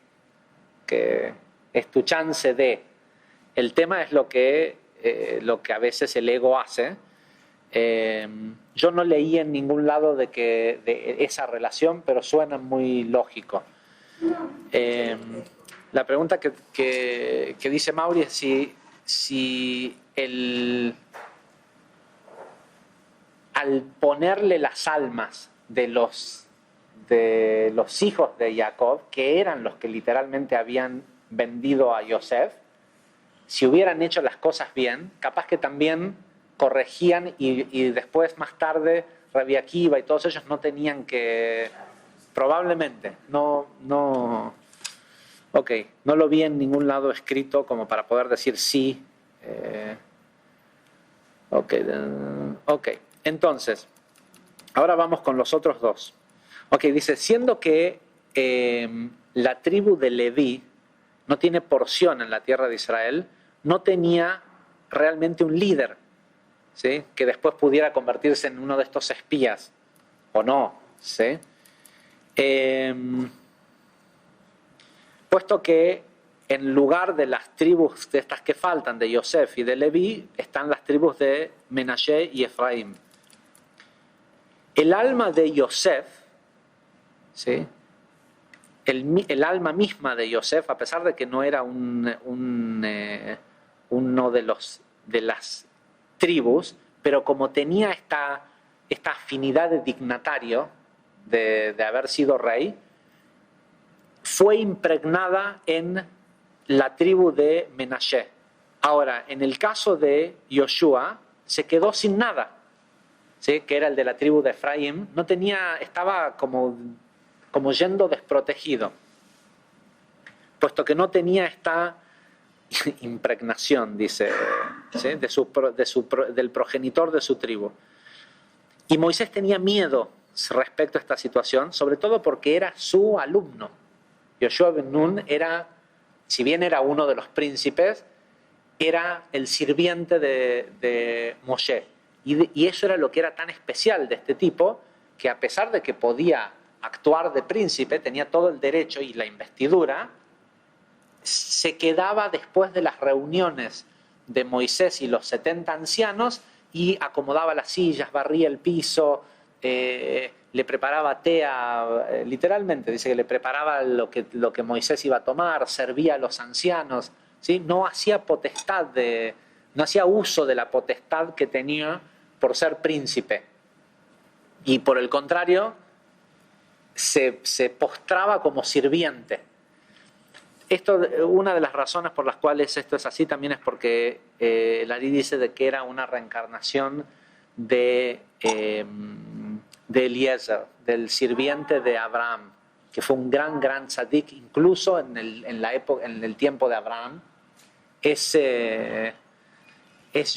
es tu chance de... El tema es lo que a veces el ego hace. Yo no leí en ningún lado de esa relación, pero suena muy lógico. La pregunta que dice Mauri es si al ponerle las almas de los hijos de Jacob, que eran los que literalmente habían vendido a Yosef, si hubieran hecho las cosas bien, capaz que también corregían y después, más tarde, Rabbi Akiva y todos ellos no tenían que... Probablemente, no lo vi en ningún lado escrito como para poder decir sí. Entonces, ahora vamos con los otros dos. Dice, siendo que la tribu de Leví no tiene porción en la tierra de Israel, no tenía realmente un líder, ¿sí? Que después pudiera convertirse en uno de estos espías, o no, ¿sí? Puesto que en lugar de las tribus de estas que faltan, de Yosef y de Leví, están las tribus de Menashe y Efraín. El alma de Yosef, ¿sí? El alma misma de Yosef, a pesar de que no era uno de las tribus, pero como tenía esta afinidad de dignatario, de haber sido rey, fue impregnada en la tribu de Menashe. Ahora, en el caso de Yoshua, se quedó sin nada, ¿sí? Que era el de la tribu de Efraín, no tenía, estaba como yendo desprotegido, puesto que no tenía esta impregnación, dice, ¿sí? Del progenitor de su tribu. Y Moisés tenía miedo respecto a esta situación, sobre todo porque era su alumno. Yoshua ben Nun era, si bien era uno de los príncipes, era el sirviente de Moshe. Y eso era lo que era tan especial de este tipo, que a pesar de que podía actuar de príncipe, tenía todo el derecho y la investidura, se quedaba después de las reuniones de Moisés y los 70 ancianos y acomodaba las sillas, barría el piso, le preparaba té, literalmente dice que le preparaba lo que Moisés iba a tomar, servía a los ancianos, ¿sí? No hacía no hacía uso de la potestad que tenía por ser príncipe. Y por el contrario, se postraba como sirviente. Una de las razones por las cuales esto es así también es porque Larí dice de que era una reencarnación de Eliezer, del sirviente de Abraham, que fue un gran tzadik, incluso en el tiempo de Abraham. Es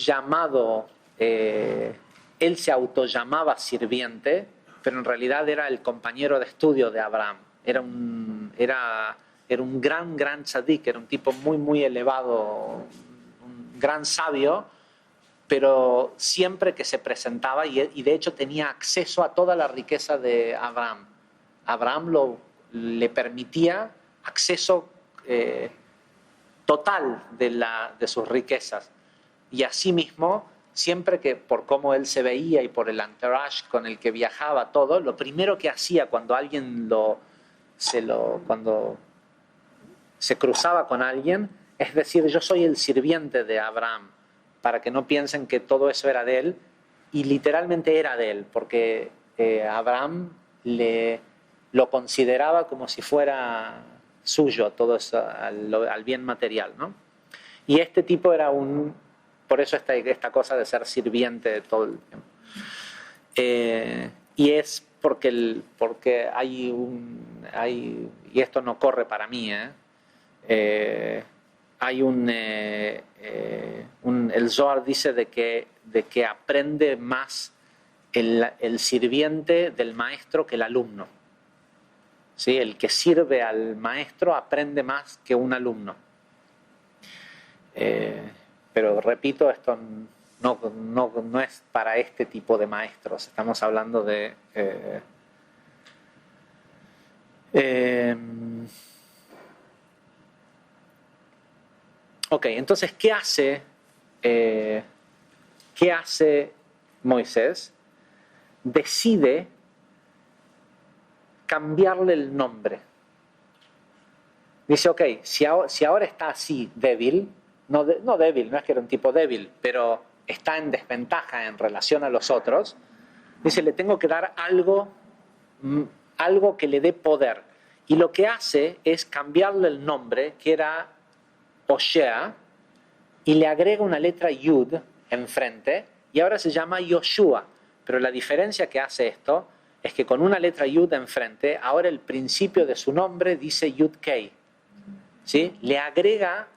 llamado, él se autollamaba sirviente, pero en realidad era el compañero de estudio de Abraham. Era un gran tzadik, era un tipo muy elevado, un gran sabio, pero siempre que se presentaba, y de hecho tenía acceso a toda la riqueza de Abraham. Abraham le permitía acceso total de sus riquezas. Y asimismo, siempre que por cómo él se veía y por el entourage con el que viajaba todo, lo primero que hacía cuando alguien cuando se cruzaba con alguien, es decir, yo soy el sirviente de Abraham, para que no piensen que todo eso era de él, y literalmente era de él, porque Abraham lo consideraba como si fuera suyo, todo eso, al bien material, ¿no? Y este tipo era por eso esta cosa de ser sirviente de todo el tiempo. Y es porque y esto no corre para mí, hay el Zohar dice de que aprende más el sirviente del maestro que el alumno. ¿Sí? El que sirve al maestro aprende más que un alumno. Pero repito, esto no es para este tipo de maestros. Estamos hablando de ok, entonces, ¿qué hace Moisés? Decide cambiarle el nombre. Dice, ok, si ahora está así débil, no débil, no es que era un tipo débil, pero está en desventaja en relación a los otros, dice, le tengo que dar algo que le dé poder. Y lo que hace es cambiarle el nombre, que era Hoshea, y le agrega una letra Yud enfrente, y ahora se llama Yoshua. Pero la diferencia que hace esto es que con una letra Yud enfrente, ahora el principio de su nombre dice Yud Kei. ¿Sí? Le agrega,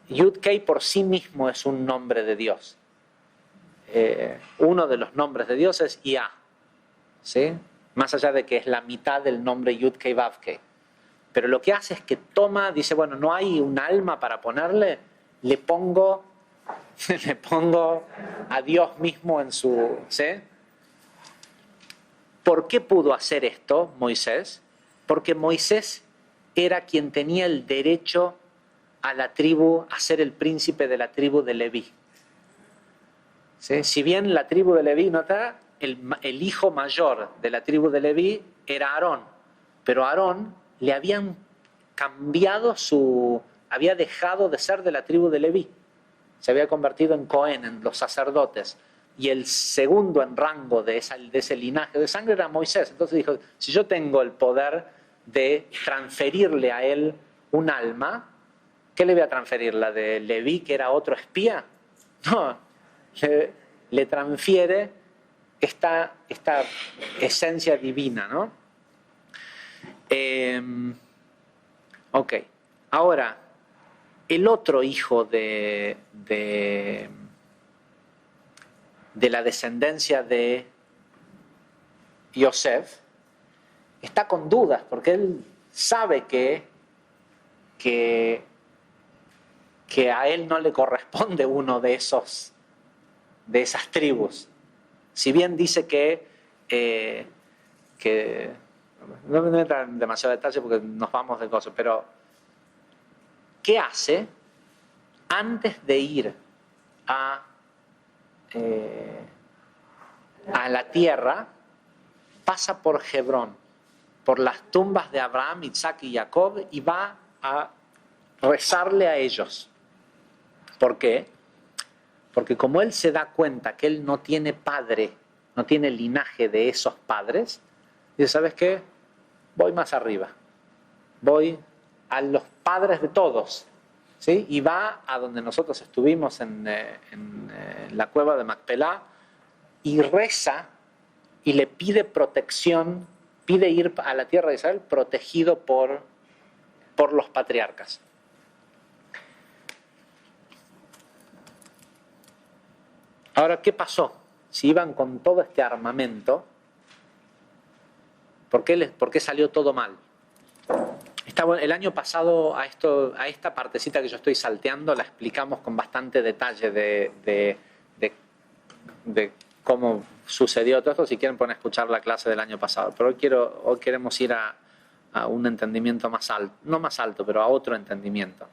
Yud Kei por sí mismo es un nombre de Dios. Uno de los nombres de Dios es Yah. ¿Sí? Más allá de que es la mitad del nombre Yud Kei Vav Kei. Pero lo que hace es que dice, bueno, no hay un alma para ponerle, le pongo a Dios mismo en su... ¿sí? ¿Por qué pudo hacer esto Moisés? Porque Moisés era quien tenía el derecho a la tribu, a ser el príncipe de la tribu de Leví. ¿Sí? Si bien la tribu de Leví no está, el hijo mayor de la tribu de Leví era Aarón, pero a Aarón le habían cambiado había dejado de ser de la tribu de Leví, se había convertido en Cohen, en los sacerdotes, y el segundo en rango de ese linaje de sangre era Moisés. Entonces dijo, si yo tengo el poder de transferirle a él un alma, ¿qué le voy a transferir? ¿La de Leví, que era otro espía? No, le transfiere esta esencia divina, ¿no? Ok, ahora, el otro hijo de la descendencia de Yosef está con dudas, porque él sabe que a él no le corresponde uno de esas tribus. Si bien dice que no me voy a entrar en demasiado detalle porque nos vamos de cosas, pero ¿qué hace antes de ir a la tierra? Pasa por Hebrón, por las tumbas de Abraham, Isaac y Jacob, y va a rezarle a ellos. ¿Por qué? Porque como él se da cuenta que él no tiene padre, no tiene linaje de esos padres, dice, ¿sabes qué? Voy más arriba. Voy a los padres de todos, ¿sí? Y va a donde nosotros estuvimos en la cueva de Macpelá y reza y le pide protección, pide ir a la tierra de Israel protegido por los patriarcas. Ahora, ¿qué pasó? Si iban con todo este armamento, ¿por qué salió todo mal? El año pasado a esta partecita que yo estoy salteando la explicamos con bastante detalle de cómo sucedió todo esto. Si quieren pueden escuchar la clase del año pasado, pero hoy queremos ir a un entendimiento más alto, no más alto, pero a otro entendimiento.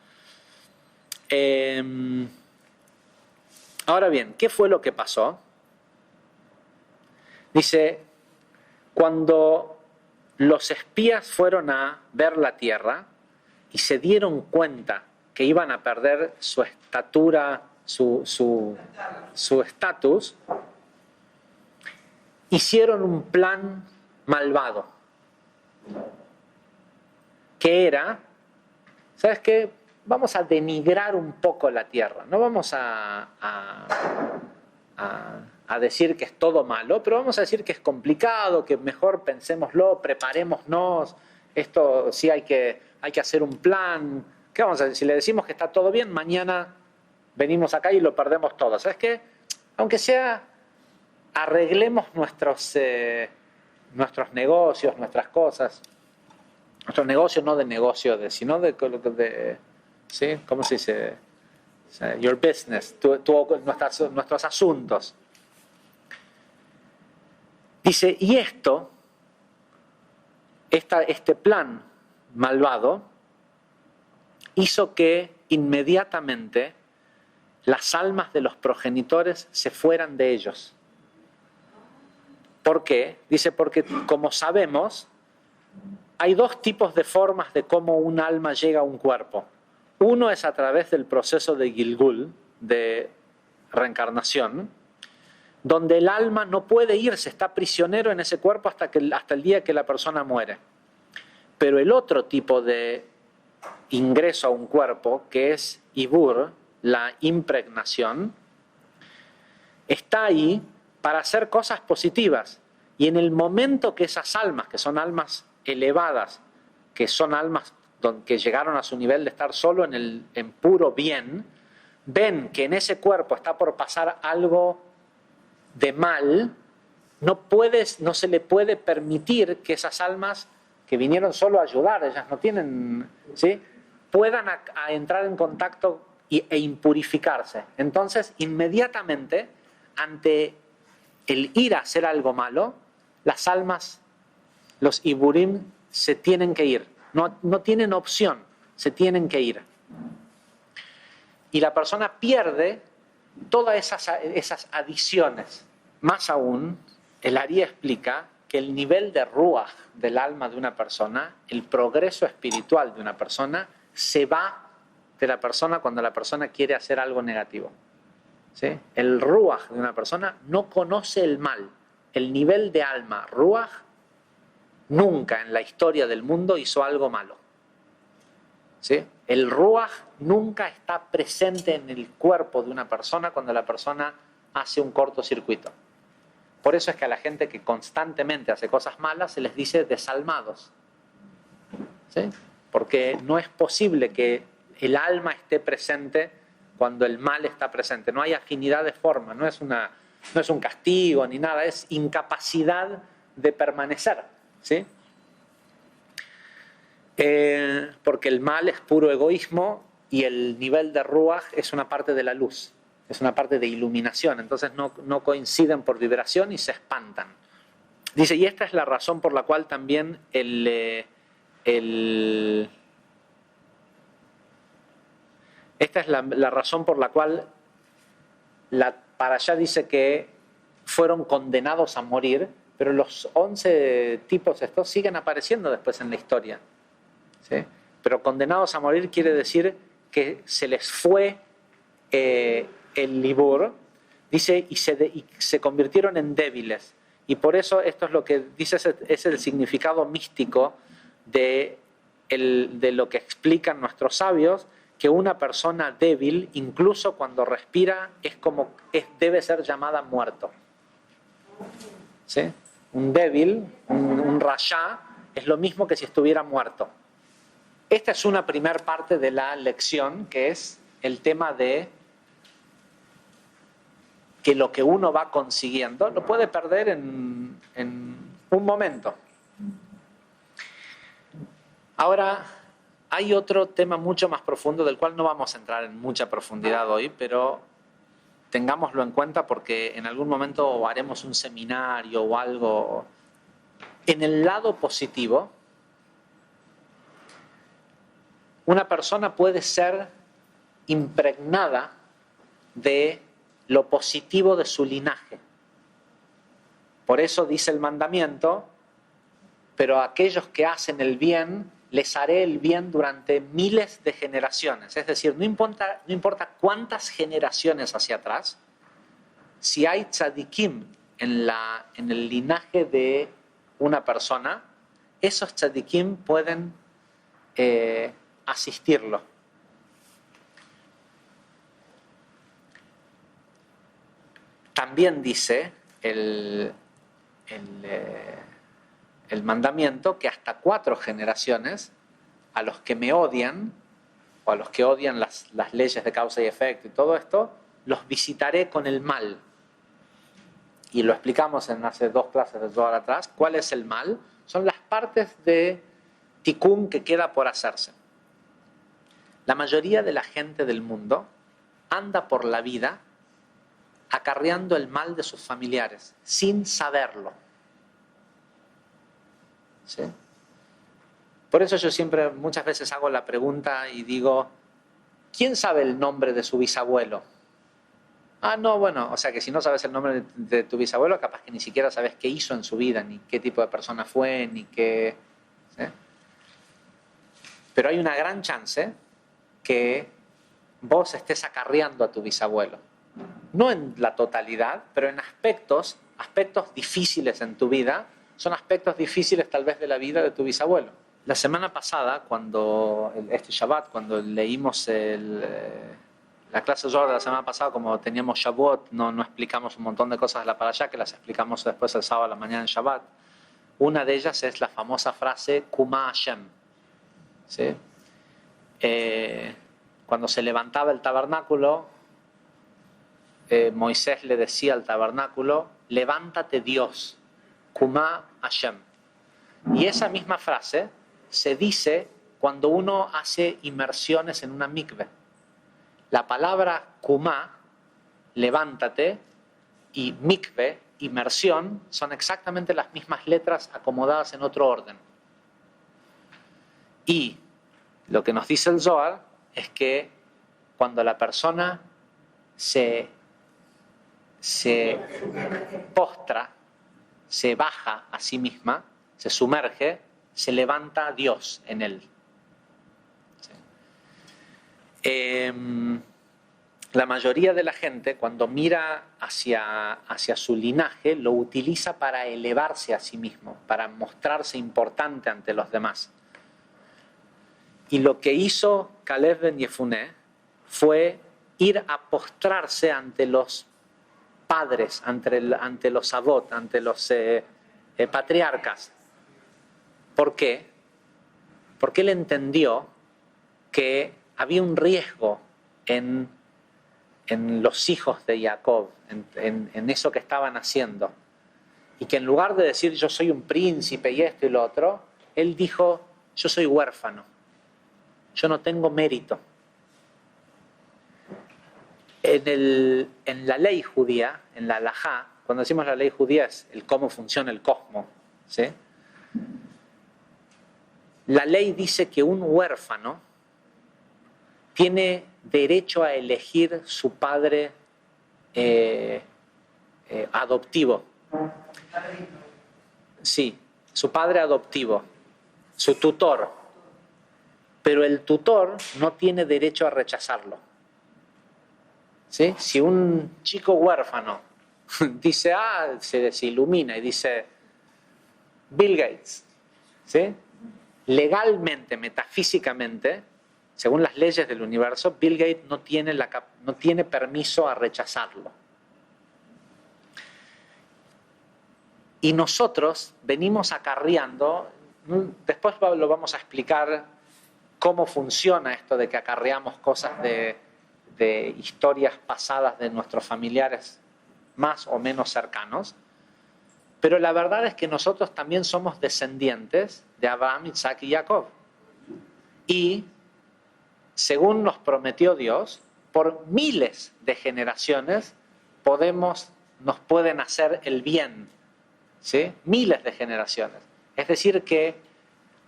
Ahora bien, ¿qué fue lo que pasó? Dice, cuando los espías fueron a ver la tierra y se dieron cuenta que iban a perder su estatura, su estatus, hicieron un plan malvado, que era, ¿sabes qué? Vamos a denigrar un poco la tierra, no vamos a decir que es todo malo, pero vamos a decir que es complicado, que mejor pensémoslo, preparémonos, esto sí hay que hacer un plan. ¿Qué vamos a decir? Si le decimos que está todo bien, mañana venimos acá y lo perdemos todo. ¿Sabes qué? Aunque sea, arreglemos nuestros negocios, nuestras cosas. Nuestros negocios no de negocio, sino de ¿sí? ¿Cómo se dice? Your business, nuestros asuntos. Dice, y este plan malvado hizo que inmediatamente las almas de los progenitores se fueran de ellos. ¿Por qué? Dice, porque como sabemos, hay dos tipos de formas de cómo un alma llega a un cuerpo. Uno es a través del proceso de Gilgul, de reencarnación, donde el alma no puede irse, está prisionero en ese cuerpo hasta el día que la persona muere. Pero el otro tipo de ingreso a un cuerpo, que es Ibur, la impregnación, está ahí para hacer cosas positivas. Y en el momento que esas almas, que son almas elevadas, que son almas que llegaron a su nivel de estar solo en puro bien, ven que en ese cuerpo está por pasar algo de mal, no se le puede permitir que esas almas que vinieron solo a ayudar, ellas no tienen, ¿sí?, puedan a entrar en contacto e impurificarse. Entonces, inmediatamente, ante el ir a hacer algo malo, las almas, los Iburim, se tienen que ir. No tienen opción, se tienen que ir. y la persona pierde todas esas adiciones. Más aún, el Ari explica que el nivel de ruach del alma de una persona, el progreso espiritual de una persona, se va de la persona cuando la persona quiere hacer algo negativo. ¿Sí? El ruach de una persona no conoce el mal. El nivel de alma ruach nunca en la historia del mundo hizo algo malo. ¿Sí? El ruach nunca está presente en el cuerpo de una persona cuando la persona hace un cortocircuito. Por eso es que a la gente que constantemente hace cosas malas se les dice desalmados. ¿Sí? Porque no es posible que el alma esté presente cuando el mal está presente. No hay afinidad de forma, no es un castigo ni nada, es incapacidad de permanecer. ¿Sí? Porque el mal es puro egoísmo y el nivel de ruach es una parte de la luz. Es una parte de iluminación, entonces no coinciden por vibración y se espantan. Dice, y esta es la razón por la cual también esta es la razón por la cual la Parashá dice que fueron condenados a morir, pero los 11 tipos estos siguen apareciendo después en la historia. ¿Sí? Pero condenados a morir quiere decir que se les fue el libur, dice, y se convirtieron en débiles. Y por eso esto es lo que dice, es el significado místico de lo que explican nuestros sabios, que una persona débil, incluso cuando respira, debe ser llamada muerto. ¿Sí? Un débil, un rasha, es lo mismo que si estuviera muerto. Esta es una primer parte de la lección, que es el tema de que lo que uno va consiguiendo lo puede perder en un momento. Ahora, hay otro tema mucho más profundo del cual no vamos a entrar en mucha profundidad hoy, pero tengámoslo en cuenta porque en algún momento haremos un seminario o algo. En el lado positivo, una persona puede ser impregnada de lo positivo de su linaje. Por eso dice el mandamiento, pero a aquellos que hacen el bien, les haré el bien durante miles de generaciones. Es decir, no importa cuántas generaciones hacia atrás, si hay tzadikim en el linaje de una persona, esos tzadikim pueden asistirlo. También dice el mandamiento que hasta 4 generaciones a los que me odian o a los que odian las leyes de causa y efecto y todo esto, los visitaré con el mal. Y lo explicamos en hace 2 clases de Zohar atrás. ¿Cuál es el mal? Son las partes de tikkun que queda por hacerse. La mayoría de la gente del mundo anda por la vida acarreando el mal de sus familiares, sin saberlo. ¿Sí? Por eso yo siempre, muchas veces hago la pregunta y digo, ¿quién sabe el nombre de su bisabuelo? Ah, no, bueno, o sea que si no sabes el nombre de tu bisabuelo, capaz que ni siquiera sabes qué hizo en su vida, ni qué tipo de persona fue, ni qué... ¿Sí? Pero hay una gran chance que vos estés acarreando a tu bisabuelo. No en la totalidad, pero en aspectos difíciles en tu vida, son aspectos difíciles tal vez de la vida de tu bisabuelo. La semana pasada, este Shabbat, cuando leímos la clase de Zohar de la semana pasada, como teníamos Shavuot, no explicamos un montón de cosas de la parashá, que las explicamos después el sábado a la mañana en Shabbat. Una de ellas es la famosa frase Kuma Hashem. ¿Sí? Cuando se levantaba el tabernáculo, Moisés le decía al tabernáculo, levántate Dios, Kuma Hashem. Y esa misma frase se dice cuando uno hace inmersiones en una mikve. La palabra Kuma, levántate, y mikve, inmersión, son exactamente las mismas letras acomodadas en otro orden. Y lo que nos dice el Zohar es que cuando la persona se postra, se baja a sí misma, se sumerge, se levanta Dios en él. La mayoría de la gente, cuando mira hacia su linaje, lo utiliza para elevarse a sí mismo, para mostrarse importante ante los demás. Y lo que hizo Caleb ben Yefuné fue ir a postrarse ante los padres, ante los avot, ante los patriarcas. ¿Por qué? Porque él entendió que había un riesgo en los hijos de Jacob, en eso que estaban haciendo. Y que en lugar de decir yo soy un príncipe y esto y lo otro, él dijo yo soy huérfano, yo no tengo mérito. En la ley judía, en la halajá, cuando decimos la ley judía es el cómo funciona el cosmos, ¿sí? La ley dice que un huérfano tiene derecho a elegir su padre adoptivo. Sí, su padre adoptivo, su tutor. Pero el tutor no tiene derecho a rechazarlo. ¿Sí? Si un chico huérfano dice, se ilumina y dice Bill Gates, ¿sí? Legalmente, metafísicamente, según las leyes del universo, Bill Gates no tiene permiso a rechazarlo. Y nosotros venimos acarreando, después lo vamos a explicar cómo funciona esto de que acarreamos cosas de historias pasadas de nuestros familiares más o menos cercanos, pero la verdad es que nosotros también somos descendientes de Abraham, Isaac y Jacob. Y según nos prometió Dios, por miles de generaciones nos pueden hacer el bien, ¿sí? Miles de generaciones. Es decir que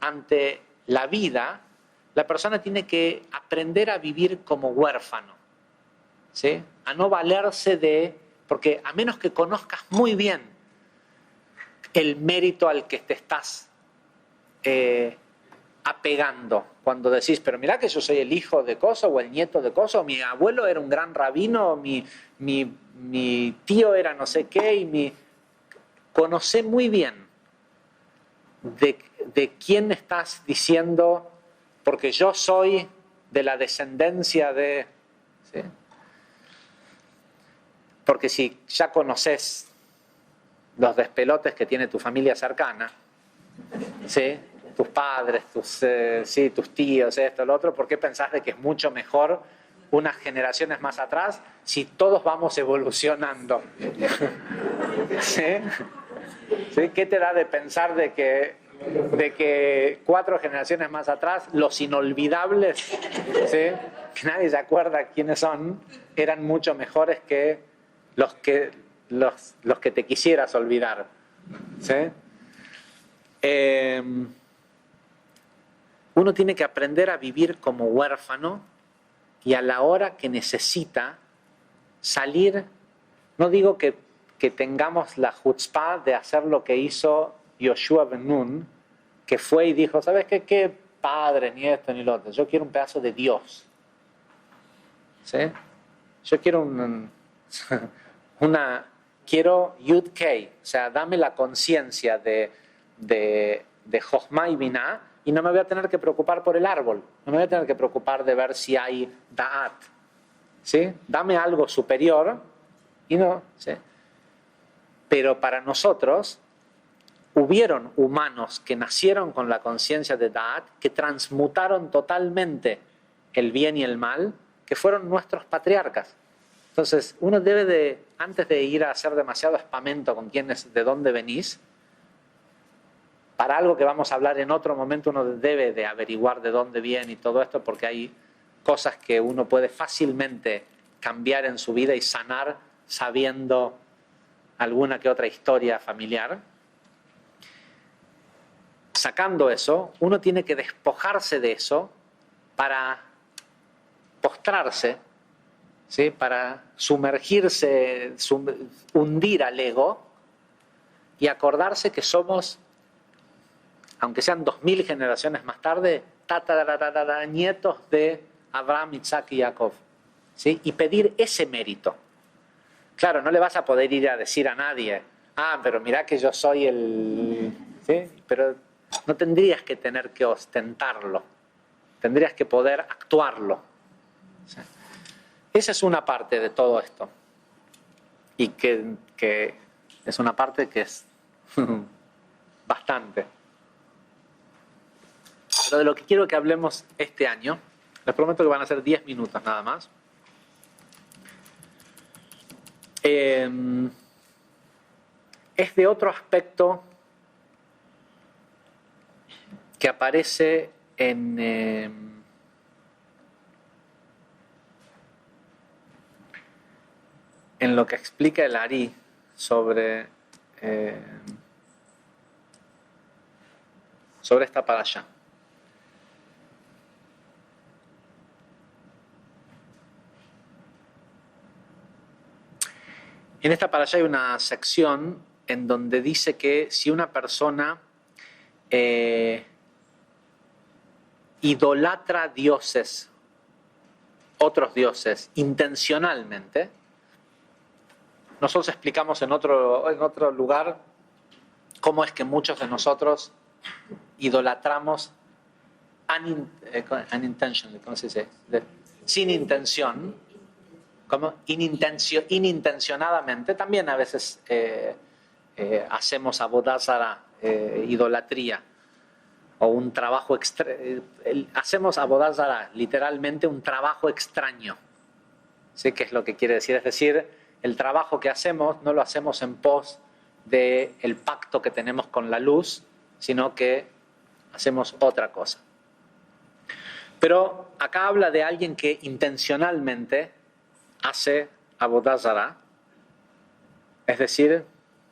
ante la vida, la persona tiene que aprender a vivir como huérfano, ¿sí? A no valerse porque a menos que conozcas muy bien el mérito al que te estás apegando, cuando decís, pero mirá que yo soy el hijo de coso o el nieto de coso, mi abuelo era un gran rabino, mi tío era no sé qué, conocé muy bien de quién estás diciendo, porque yo soy de la descendencia de... ¿sí? Porque si ya conoces los despelotes que tiene tu familia cercana, ¿sí? Tus padres, tus tíos, esto, lo otro, ¿por qué pensás de que es mucho mejor unas generaciones más atrás si todos vamos evolucionando? ¿Sí? ¿Sí? ¿Qué te da de pensar de que 4 generaciones más atrás, los inolvidables, ¿sí? Que nadie se acuerda quiénes son, eran mucho mejores que los que te quisieras olvidar? ¿Sí? Uno tiene que aprender a vivir como huérfano y a la hora que necesita salir, no digo que tengamos la chutzpah de hacer lo que hizo Yoshua ben Nun, que fue y dijo, ¿sabes qué? ¿Qué padre, ni esto ni lo otro? Yo quiero un pedazo de Dios. ¿Sí? Yo quiero quiero Yud Kei, o sea, dame la conciencia de Jochma y Binah, y no me voy a tener que preocupar por el árbol, no me voy a tener que preocupar de ver si hay Da'at. ¿Sí? Dame algo superior y no, ¿sí? Pero para nosotros hubieron humanos que nacieron con la conciencia de Da'at, que transmutaron totalmente el bien y el mal, que fueron nuestros patriarcas. Entonces, uno debe antes de ir a hacer demasiado espamento con de dónde venís, para algo que vamos a hablar en otro momento, uno debe de averiguar de dónde viene y todo esto, porque hay cosas que uno puede fácilmente cambiar en su vida y sanar sabiendo alguna que otra historia familiar. Sacando eso, uno tiene que despojarse de eso para postrarse, ¿sí? Para sumergirse, hundir al ego y acordarse que somos, aunque sean 2000 generaciones más tarde, nietos de Abraham, Isaac y Jacob, ¿sí? Y pedir ese mérito. Claro, no le vas a poder ir a decir a nadie, pero mirá que yo soy el... ¿sí? Pero no tendrías que tener que ostentarlo, tendrías que poder actuarlo. ¿Sí? Esa es una parte de todo esto. Y que es una parte que es bastante. Pero de lo que quiero que hablemos este año, les prometo que van a ser 10 minutos nada más. Es de otro aspecto que aparece en lo que explica el Ari sobre esta parashá. En esta parashá hay una sección en donde dice que si una persona idolatra dioses, otros dioses, intencionalmente, nosotros explicamos en otro lugar cómo es que muchos de nosotros idolatramos unintentionally, ¿cómo se dice? Sin intención, como inintencionadamente. También a veces hacemos avodah zará, idolatría, o un trabajo hacemos avodah zará, literalmente un trabajo extraño. ¿Sí? ¿Qué es lo que quiere decir? Es decir, el trabajo que hacemos no lo hacemos en pos del pacto que tenemos con la luz, sino que hacemos otra cosa. Pero acá habla de alguien que intencionalmente hace avodah zará, es decir,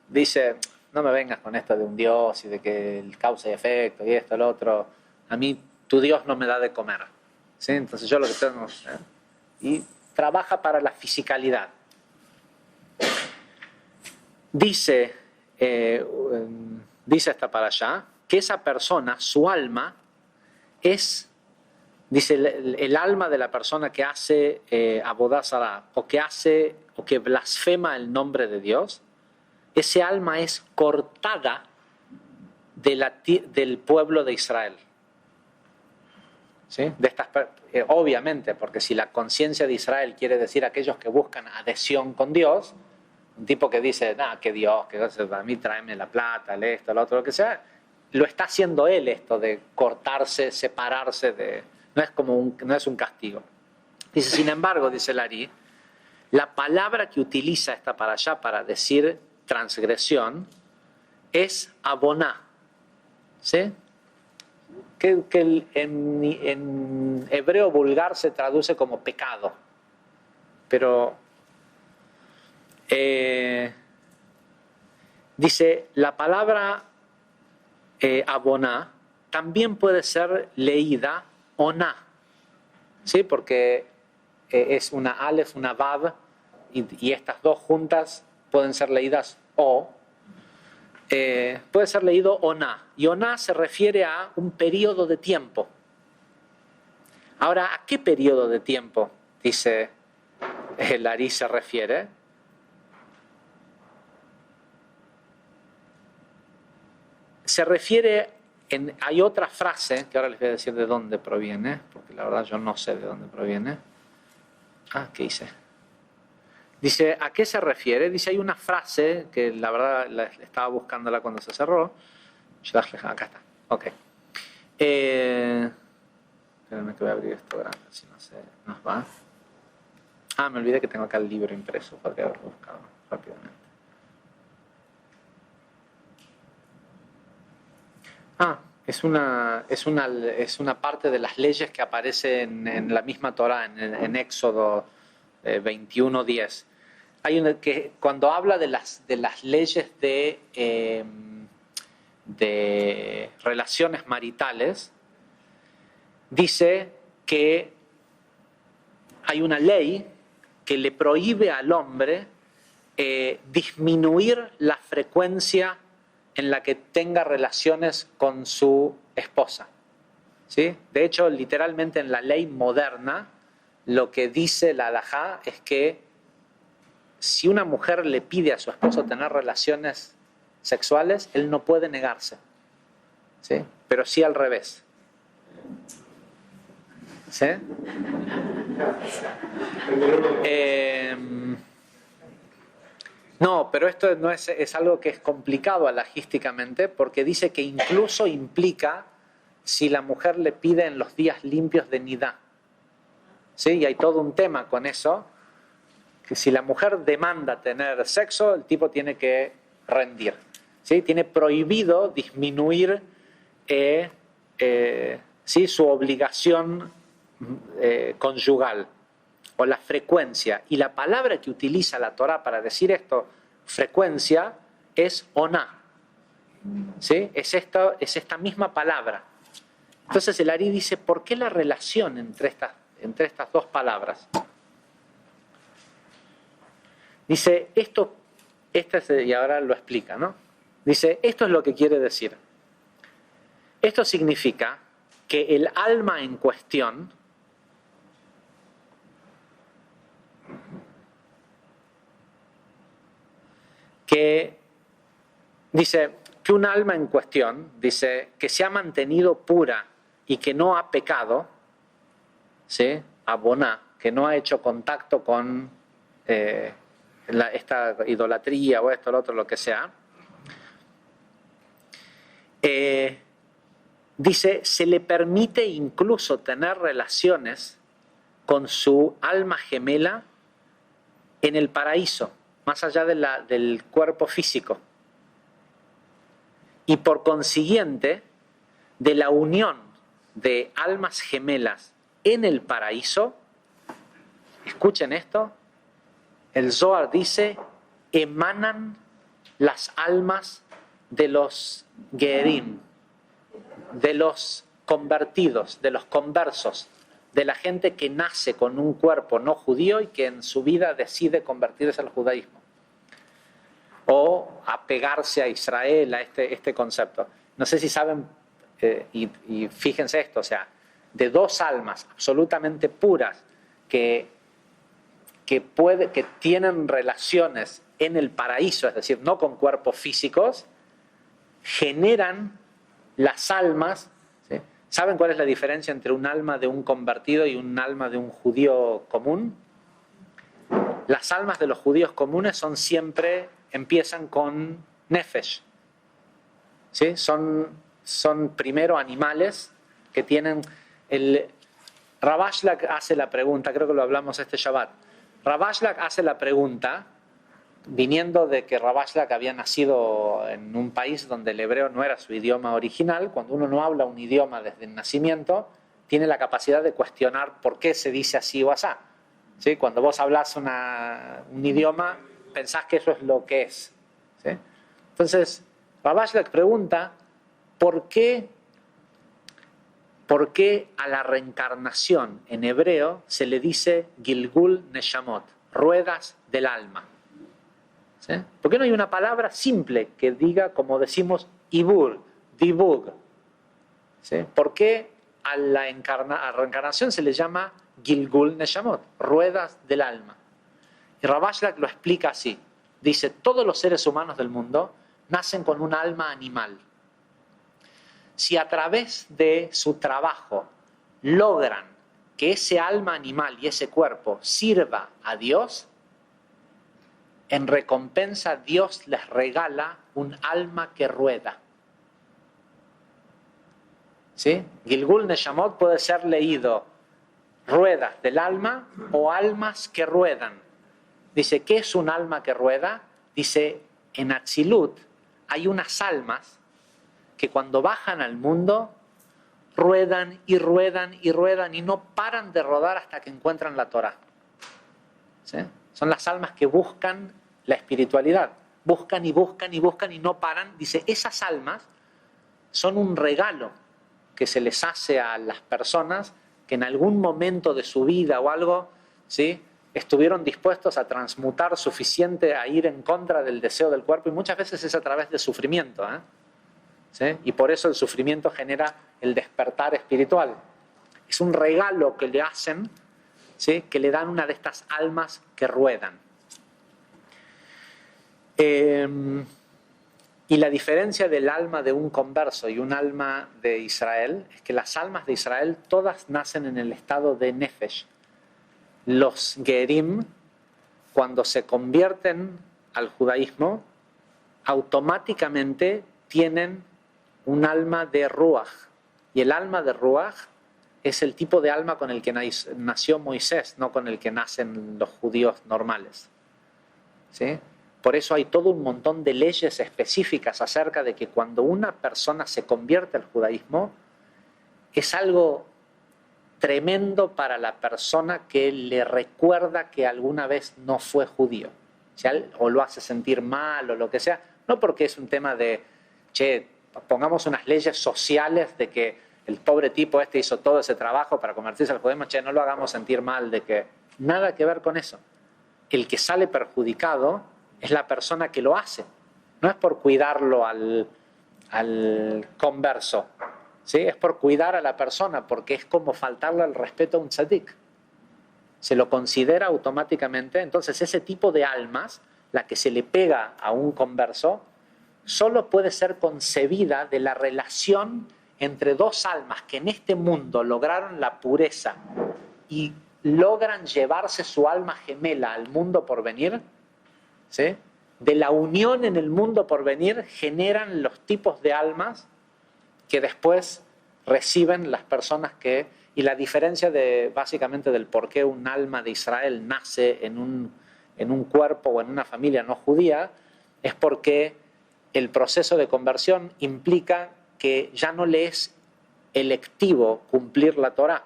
dice, no me vengas con esto de un Dios y de que el causa y efecto y esto, el otro, a mí tu Dios no me da de comer, ¿sí? Entonces yo lo que tengo, y trabaja para la fisicalidad. Dice esta parashá que esa persona, su alma, es, dice, el alma de la persona que hace avodah zará, o que blasfema el nombre de Dios, ese alma es cortada del pueblo de Israel. ¿Sí? Obviamente, porque si la conciencia de Israel quiere decir aquellos que buscan adhesión con Dios, un tipo que dice, que Dios, que a mí tráeme la plata, esto, el otro, lo que sea, lo está haciendo él esto de cortarse, separarse, no es un castigo. Dice, sin embargo, dice el Ari, la palabra que utiliza esta parashá para decir transgresión es aboná, ¿sí? Que en hebreo vulgar se traduce como pecado, pero dice, la palabra aboná también puede ser leída oná, ¿sí? Porque es una alef, una vav, y estas dos juntas pueden ser leídas o. Puede ser leído oná, y oná se refiere a un periodo de tiempo. Ahora, ¿a qué periodo de tiempo, dice el Ari, se refiere? Se refiere, hay otra frase, que ahora les voy a decir de dónde proviene, porque la verdad yo no sé de dónde proviene. ¿Qué hice? Dice, ¿a qué se refiere? Dice, hay una frase que la verdad estaba buscándola cuando se cerró. Acá está. Ok. Espérenme que voy a abrir esto grande, si no se nos va. Me olvidé que tengo acá el libro impreso, podría haberlo buscado rápidamente. Es una parte de las leyes que aparece en la misma Torá, en Éxodo 21:10. Hay una que cuando habla de las leyes de relaciones maritales, dice que hay una ley que le prohíbe al hombre disminuir la frecuencia en la que tenga relaciones con su esposa. ¿Sí? De hecho, literalmente en la ley moderna, lo que dice la halajá es que si una mujer le pide a su esposo tener relaciones sexuales, él no puede negarse. ¿Sí? Pero sí al revés. ¿Sí? No, pero esto no es algo que es complicado alajísticamente, porque dice que incluso implica si la mujer le pide en los días limpios de nidá. ¿Sí? Y hay todo un tema con eso, que si la mujer demanda tener sexo, el tipo tiene que rendir. ¿Sí? Tiene prohibido disminuir ¿sí? su obligación conyugal o la frecuencia. Y la palabra que utiliza la Torá para decir esto, frecuencia, es oná. ¿Sí? Es esta misma palabra. Entonces el Ari dice, ¿por qué la relación entre estas dos palabras? Dice, y ahora lo explica, ¿no? Dice, esto es lo que quiere decir. Esto significa que el alma en cuestión dice que un alma en cuestión, dice que se ha mantenido pura y que no ha pecado, ¿sí? Aboná, que no ha hecho contacto con esta idolatría o esto, lo otro, lo que sea. Dice, se le permite incluso tener relaciones con su alma gemela en el paraíso, más allá del cuerpo físico. Y por consiguiente, de la unión de almas gemelas en el paraíso, escuchen esto, el Zohar dice, emanan las almas de los Gerim, de los convertidos, de los conversos, de la gente que nace con un cuerpo no judío y que en su vida decide convertirse al judaísmo o apegarse a Israel, a este concepto. No sé si saben, y fíjense esto, o sea, de dos almas absolutamente puras que tienen relaciones en el paraíso, es decir, no con cuerpos físicos, generan las almas. ¿Sí? ¿Saben cuál es la diferencia entre un alma de un convertido y un alma de un judío común? Las almas de los judíos comunes empiezan con nefesh. ¿Sí? Son primero animales que tienen Rav Ashlag hace la pregunta, creo que lo hablamos este Shabbat. Rav Ashlag hace la pregunta, viniendo de que Rav Ashlag había nacido en un país donde el hebreo no era su idioma original. Cuando uno no habla un idioma desde el nacimiento, tiene la capacidad de cuestionar por qué se dice así o asá. ¿Sí? Cuando vos hablas un idioma, pensás que eso es lo que es. ¿Sí? Entonces, Rav Ashlag pregunta, ¿por qué a la reencarnación en hebreo se le dice Gilgul Neshamot, ruedas del alma? ¿Sí? ¿Por qué no hay una palabra simple que diga, como decimos, Ibur, Dibug? ¿Sí? ¿Por qué a la reencarnación se le llama Gilgul Neshamot, ruedas del alma? Y Rav Ashlag lo explica así. Dice, todos los seres humanos del mundo nacen con un alma animal. Si a través de su trabajo logran que ese alma animal y ese cuerpo sirva a Dios, en recompensa Dios les regala un alma que rueda. ¿Sí? Gilgul Neshamot puede ser leído ruedas del alma o almas que ruedan. Dice, ¿qué es un alma que rueda? Dice, en Atzilut hay unas almas que cuando bajan al mundo ruedan y ruedan y ruedan y no paran de rodar hasta que encuentran la Torá. ¿Sí? Son las almas que buscan la espiritualidad. Buscan y buscan y buscan y no paran. Dice, esas almas son un regalo que se les hace a las personas que en algún momento de su vida o algo ¿sí?, estuvieron dispuestos a transmutar suficiente a ir en contra del deseo del cuerpo, y muchas veces es a través de sufrimiento, ¿sí? Y por eso el sufrimiento genera el despertar espiritual. Es un regalo que le hacen, ¿sí?, que le dan una de estas almas que ruedan. Y la diferencia del alma de un converso y un alma de Israel es que las almas de Israel todas nacen en el estado de Nefesh. Los Gerim, cuando se convierten al judaísmo, automáticamente tienen un alma de Ruach. Y el alma de Ruach es el tipo de alma con el que nació Moisés, no con el que nacen los judíos normales, ¿sí? Por eso hay todo un montón de leyes específicas acerca de que cuando una persona se convierte al judaísmo, es algo tremendo para la persona que le recuerda que alguna vez no fue judío, ¿sí?, o lo hace sentir mal o lo que sea, no porque es un tema de, che, pongamos unas leyes sociales de que el pobre tipo este hizo todo ese trabajo para convertirse al judaísmo, che, no lo hagamos sentir mal, de que nada que ver con eso. El que sale perjudicado es la persona que lo hace, no es por cuidarlo al converso, ¿sí?, es por cuidar a la persona, porque es como faltarle el respeto a un tzadik. Se lo considera automáticamente. Entonces ese tipo de almas, la que se le pega a un converso, solo puede ser concebida de la relación entre dos almas que en este mundo lograron la pureza y logran llevarse su alma gemela al mundo por venir, ¿sí? De la unión en el mundo por venir generan los tipos de almas que después reciben las personas que... Y la diferencia básicamente del por qué un alma de Israel nace en un cuerpo o en una familia no judía es porque el proceso de conversión implica que ya no le es electivo cumplir la Torá,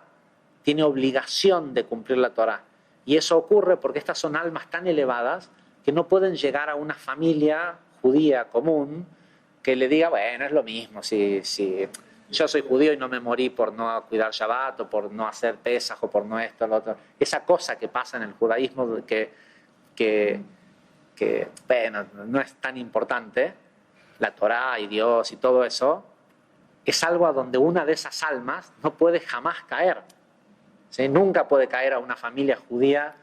tiene obligación de cumplir la Torá. Y eso ocurre porque estas son almas tan elevadas que no pueden llegar a una familia judía común que le diga, bueno, es lo mismo, si yo soy judío y no me morí por no cuidar Shabbat o por no hacer Pesaj o por no esto o lo otro. Esa cosa que pasa en el judaísmo que bueno, no es tan importante, la Torá y Dios y todo eso, es algo a donde una de esas almas no puede jamás caer, ¿sí? Nunca puede caer a una familia judía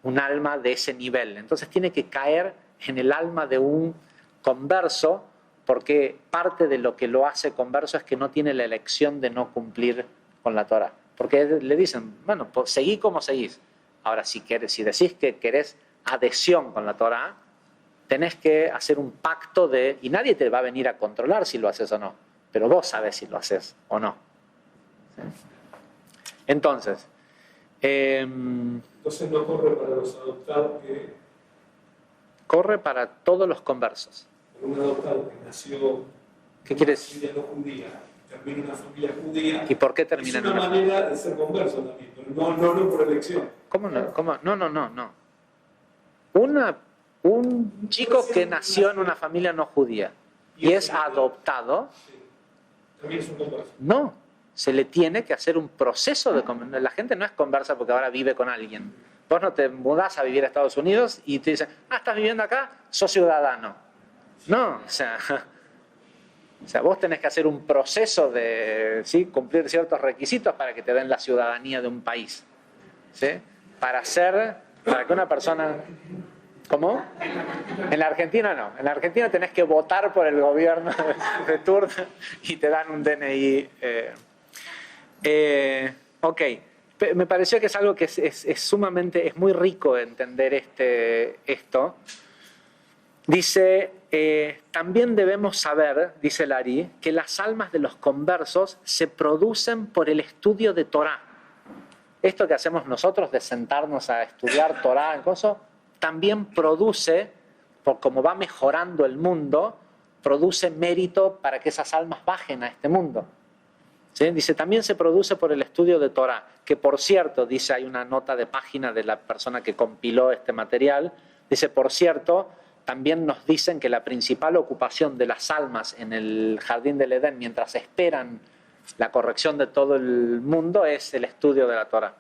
un alma de ese nivel. Entonces tiene que caer en el alma de un converso, porque parte de lo que lo hace converso es que no tiene la elección de no cumplir con la Torá. Porque le dicen, bueno, pues seguí como seguís. Ahora, si decís que querés adhesión con la Torá, tenés que hacer un pacto y nadie te va a venir a controlar si lo haces o no, pero vos sabés si lo haces o no. ¿Sí? Entonces no corre para los adoptados que... Corre para todos los conversos. Un adoptado que nació ¿Qué quieres? en una familia no judía, termina en una familia judía. ¿Y por qué termina en una familia? Es una manera de ser converso también, pero no por elección. ¿Cómo no? ¿Cómo? No. Un chico que nació en una familia no judía y es adoptado, también es un converso. No, se le tiene que hacer un proceso de conversión. La gente no es conversa porque ahora vive con alguien. Vos no te mudás a vivir a Estados Unidos y te dicen, ¿estás viviendo acá? Sos ciudadano. No, o sea, vos tenés que hacer un proceso de, ¿sí?, cumplir ciertos requisitos para que te den la ciudadanía de un país, ¿sí? Para que una persona... ¿Cómo? En la Argentina no. En la Argentina tenés que votar por el gobierno de turno y te dan un DNI. Ok. Me pareció que es algo que es muy rico entender esto. Dice, también debemos saber, dice Lari, que las almas de los conversos se producen por el estudio de Torá. Esto que hacemos nosotros de sentarnos a estudiar Torá en cosas, también produce, por como va mejorando el mundo, produce mérito para que esas almas bajen a este mundo. ¿Sí? Dice, también se produce por el estudio de Torá, que por cierto, dice, hay una nota de página de la persona que compiló este material, dice, por cierto, también nos dicen que la principal ocupación de las almas en el jardín del Edén, mientras esperan la corrección de todo el mundo, es el estudio de la Torá.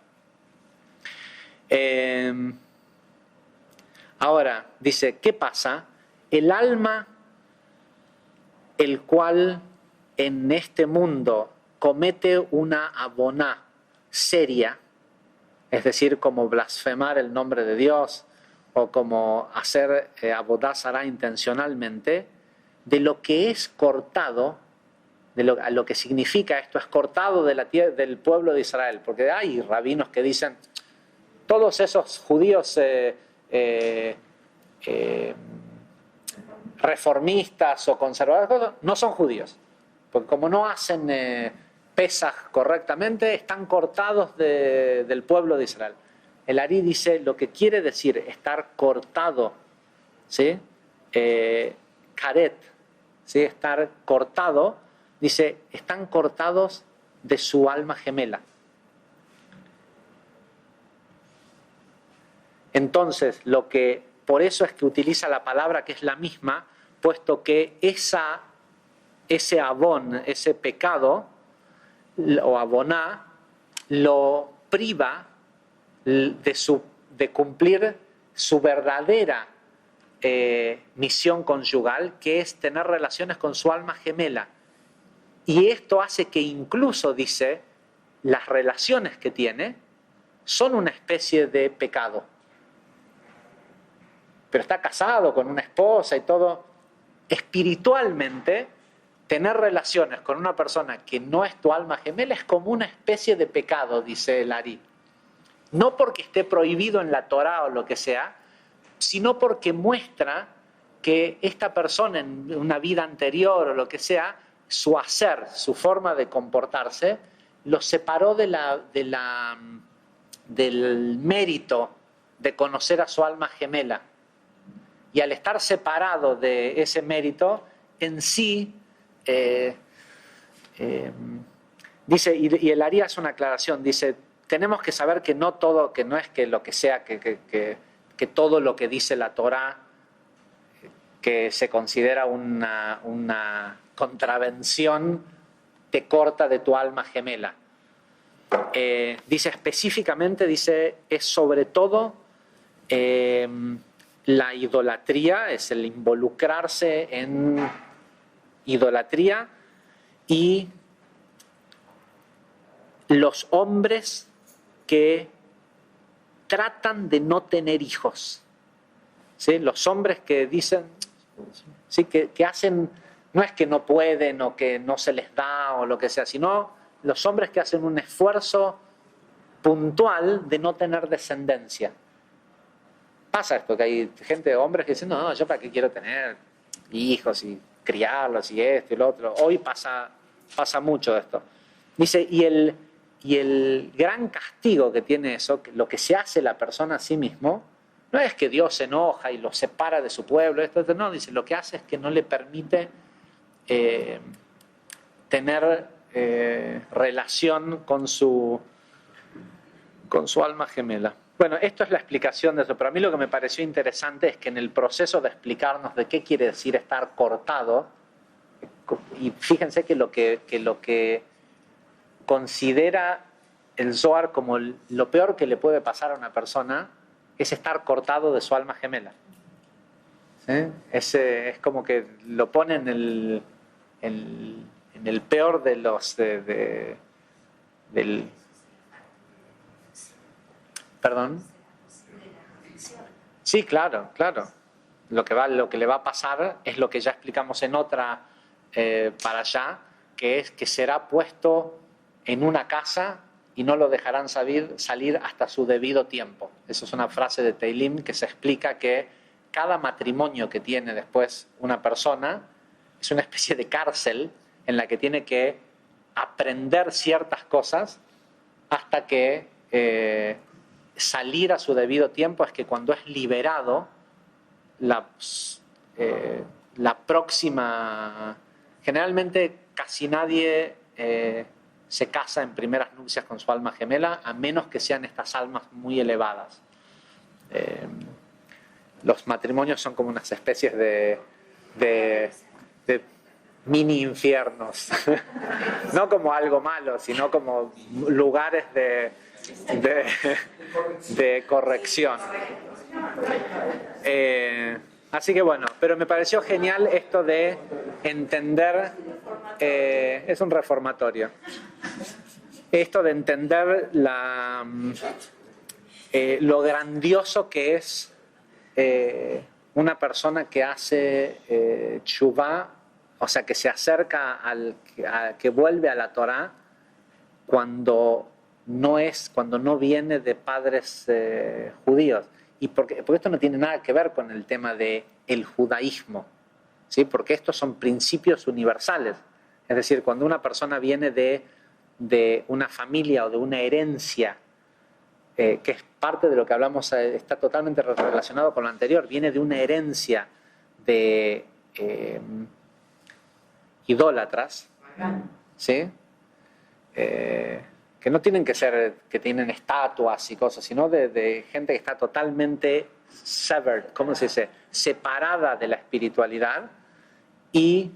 Ahora, dice, ¿qué pasa? El alma, el cual en este mundo comete una aboná seria, es decir, como blasfemar el nombre de Dios o como hacer abodá zará intencionalmente, de lo que es cortado, a lo que significa esto, es cortado de la tierra, del pueblo de Israel, porque hay rabinos que dicen, todos esos judíos reformistas o conservadores no son judíos, porque como no hacen Pesaj correctamente, están cortados del pueblo de Israel. El Ari dice lo que quiere decir estar cortado, ¿sí? Karet, ¿sí? Estar cortado, dice, están cortados de su alma gemela. Entonces, por eso es que utiliza la palabra que es la misma, puesto que ese abón, ese pecado, o aboná, lo priva de cumplir su verdadera misión conyugal, que es tener relaciones con su alma gemela. Y esto hace que incluso, dice, las relaciones que tiene son una especie de pecado. Pero está casado con una esposa y todo. Espiritualmente, tener relaciones con una persona que no es tu alma gemela es como una especie de pecado, dice el Ari. No porque esté prohibido en la Torá o lo que sea, sino porque muestra que esta persona en una vida anterior o lo que sea, su hacer, su forma de comportarse, lo separó del mérito de conocer a su alma gemela. Y al estar separado de ese mérito, en sí, dice, y el Ari hace una aclaración, dice, tenemos que saber que no todo, que no es que lo que sea, que todo lo que dice la Torá, que se considera una contravención, te corta de tu alma gemela. Dice específicamente, dice, es sobre todo la idolatría, es el involucrarse en idolatría, y los hombres que tratan de no tener hijos, ¿sí? Los hombres que dicen, ¿sí? que hacen, no es que no pueden o que no se les da o lo que sea, sino los hombres que hacen un esfuerzo puntual de no tener descendencia. Pasa esto, que hay gente, hombres que dicen, no, yo para qué quiero tener hijos y criarlos y esto y lo otro. Hoy pasa mucho esto. Dice, y el gran castigo que tiene eso, que lo que se hace la persona a sí mismo, no es que Dios se enoja y lo separa de su pueblo, esto, no, dice, lo que hace es que no le permite tener relación con su alma gemela. Bueno, esto es la explicación de eso, pero a mí lo que me pareció interesante es que en el proceso de explicarnos de qué quiere decir estar cortado, y fíjense que lo que considera el Zohar como lo peor que le puede pasar a una persona es estar cortado de su alma gemela. ¿Sí? Es como que lo pone en el peor de los del ¿Perdón? Sí, claro. Lo que le va a pasar es lo que ya explicamos en otra para allá, que es que será puesto en una casa y no lo dejarán salir hasta su debido tiempo. Esa es una frase de Teilim que se explica que cada matrimonio que tiene después una persona es una especie de cárcel en la que tiene que aprender ciertas cosas hasta que salir a su debido tiempo, es que cuando es liberado, la próxima... Generalmente casi nadie se casa en primeras nupcias con su alma gemela, a menos que sean estas almas muy elevadas. Los matrimonios son como unas especies de mini infiernos. No como algo malo, sino como lugares de corrección. Así que bueno, pero me pareció genial esto de entender, es un reformatorio, esto de entender lo grandioso que es una persona que hace tshuvá, o sea, que se acerca que vuelve a la Torá cuando no viene de padres judíos. Y porque esto no tiene nada que ver con el tema del judaísmo, ¿sí? Porque estos son principios universales. Es decir, cuando una persona viene de una familia o de una herencia, que es parte de lo que hablamos, está totalmente relacionado con lo anterior, viene de una herencia de idólatras, ¿sí? Que no tienen que ser, que tienen estatuas y cosas, sino de gente que está totalmente severed, ¿cómo se dice? Separada de la espiritualidad y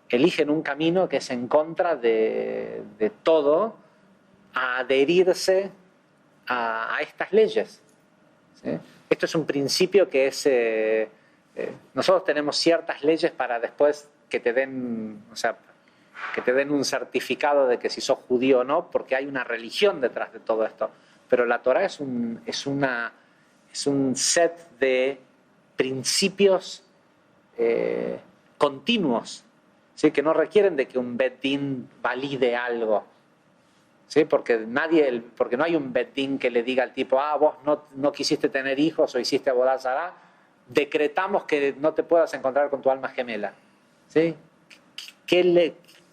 eligen un camino que es en contra de todo, a adherirse a estas leyes, ¿sí? Esto es un principio que es... nosotros tenemos ciertas leyes para después que te den, o sea, que te den un certificado de que si sos judío o no, porque hay una religión detrás de todo esto. Pero la Torá es un set de principios continuos, ¿sí? Que no requieren de que un Bet Din valide algo, ¿sí? Porque no hay un Bet Din que le diga al tipo, vos no quisiste tener hijos o hiciste Avodat Zará, decretamos que no te puedas encontrar con tu alma gemela, ¿sí?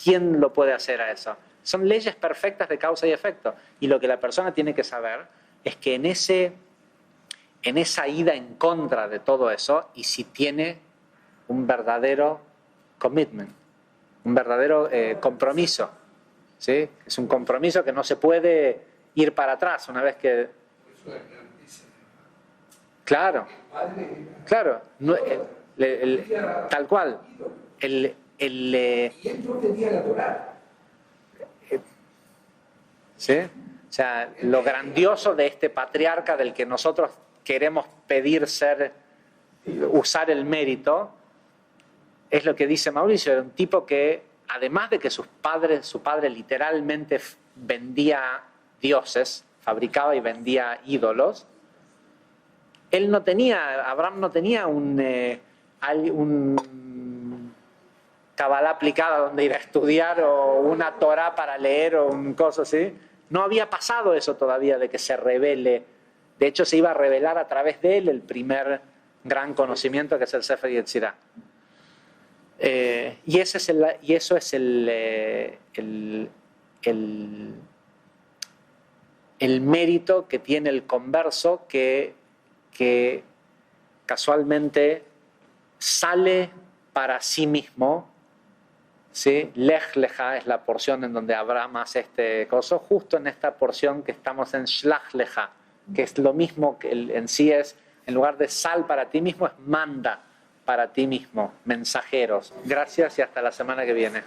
¿Quién lo puede hacer a eso? Son leyes perfectas de causa y efecto. Y lo que la persona tiene que saber es que en esa ida en contra de todo eso, y si tiene un verdadero commitment, un verdadero compromiso, ¿sí? Es un compromiso que no se puede ir para atrás una vez que... Claro, no, tal cual. Y él no tenía la Torá. ¿Sí? O sea, lo grandioso de este patriarca del que nosotros queremos pedir usar el mérito, es lo que dice Mauricio, era un tipo que, además de que su padre literalmente vendía dioses, fabricaba y vendía ídolos, Abraham no tenía un Kabbalah aplicada donde ir a estudiar o una Torah para leer o un cosa así. No había pasado eso todavía de que se revele. De hecho, se iba a revelar a través de él el primer gran conocimiento que es el Sefer Yetzirah. Y eso es el mérito que tiene el converso que casualmente sale para sí mismo, ¿sí? Lech Lecha es la porción en donde Abraham hace este coso, justo en esta porción que estamos en Shlach Lecha, que es lo mismo que en sí es, en lugar de sal para ti mismo, es manda para ti mismo, mensajeros. Gracias y hasta la semana que viene.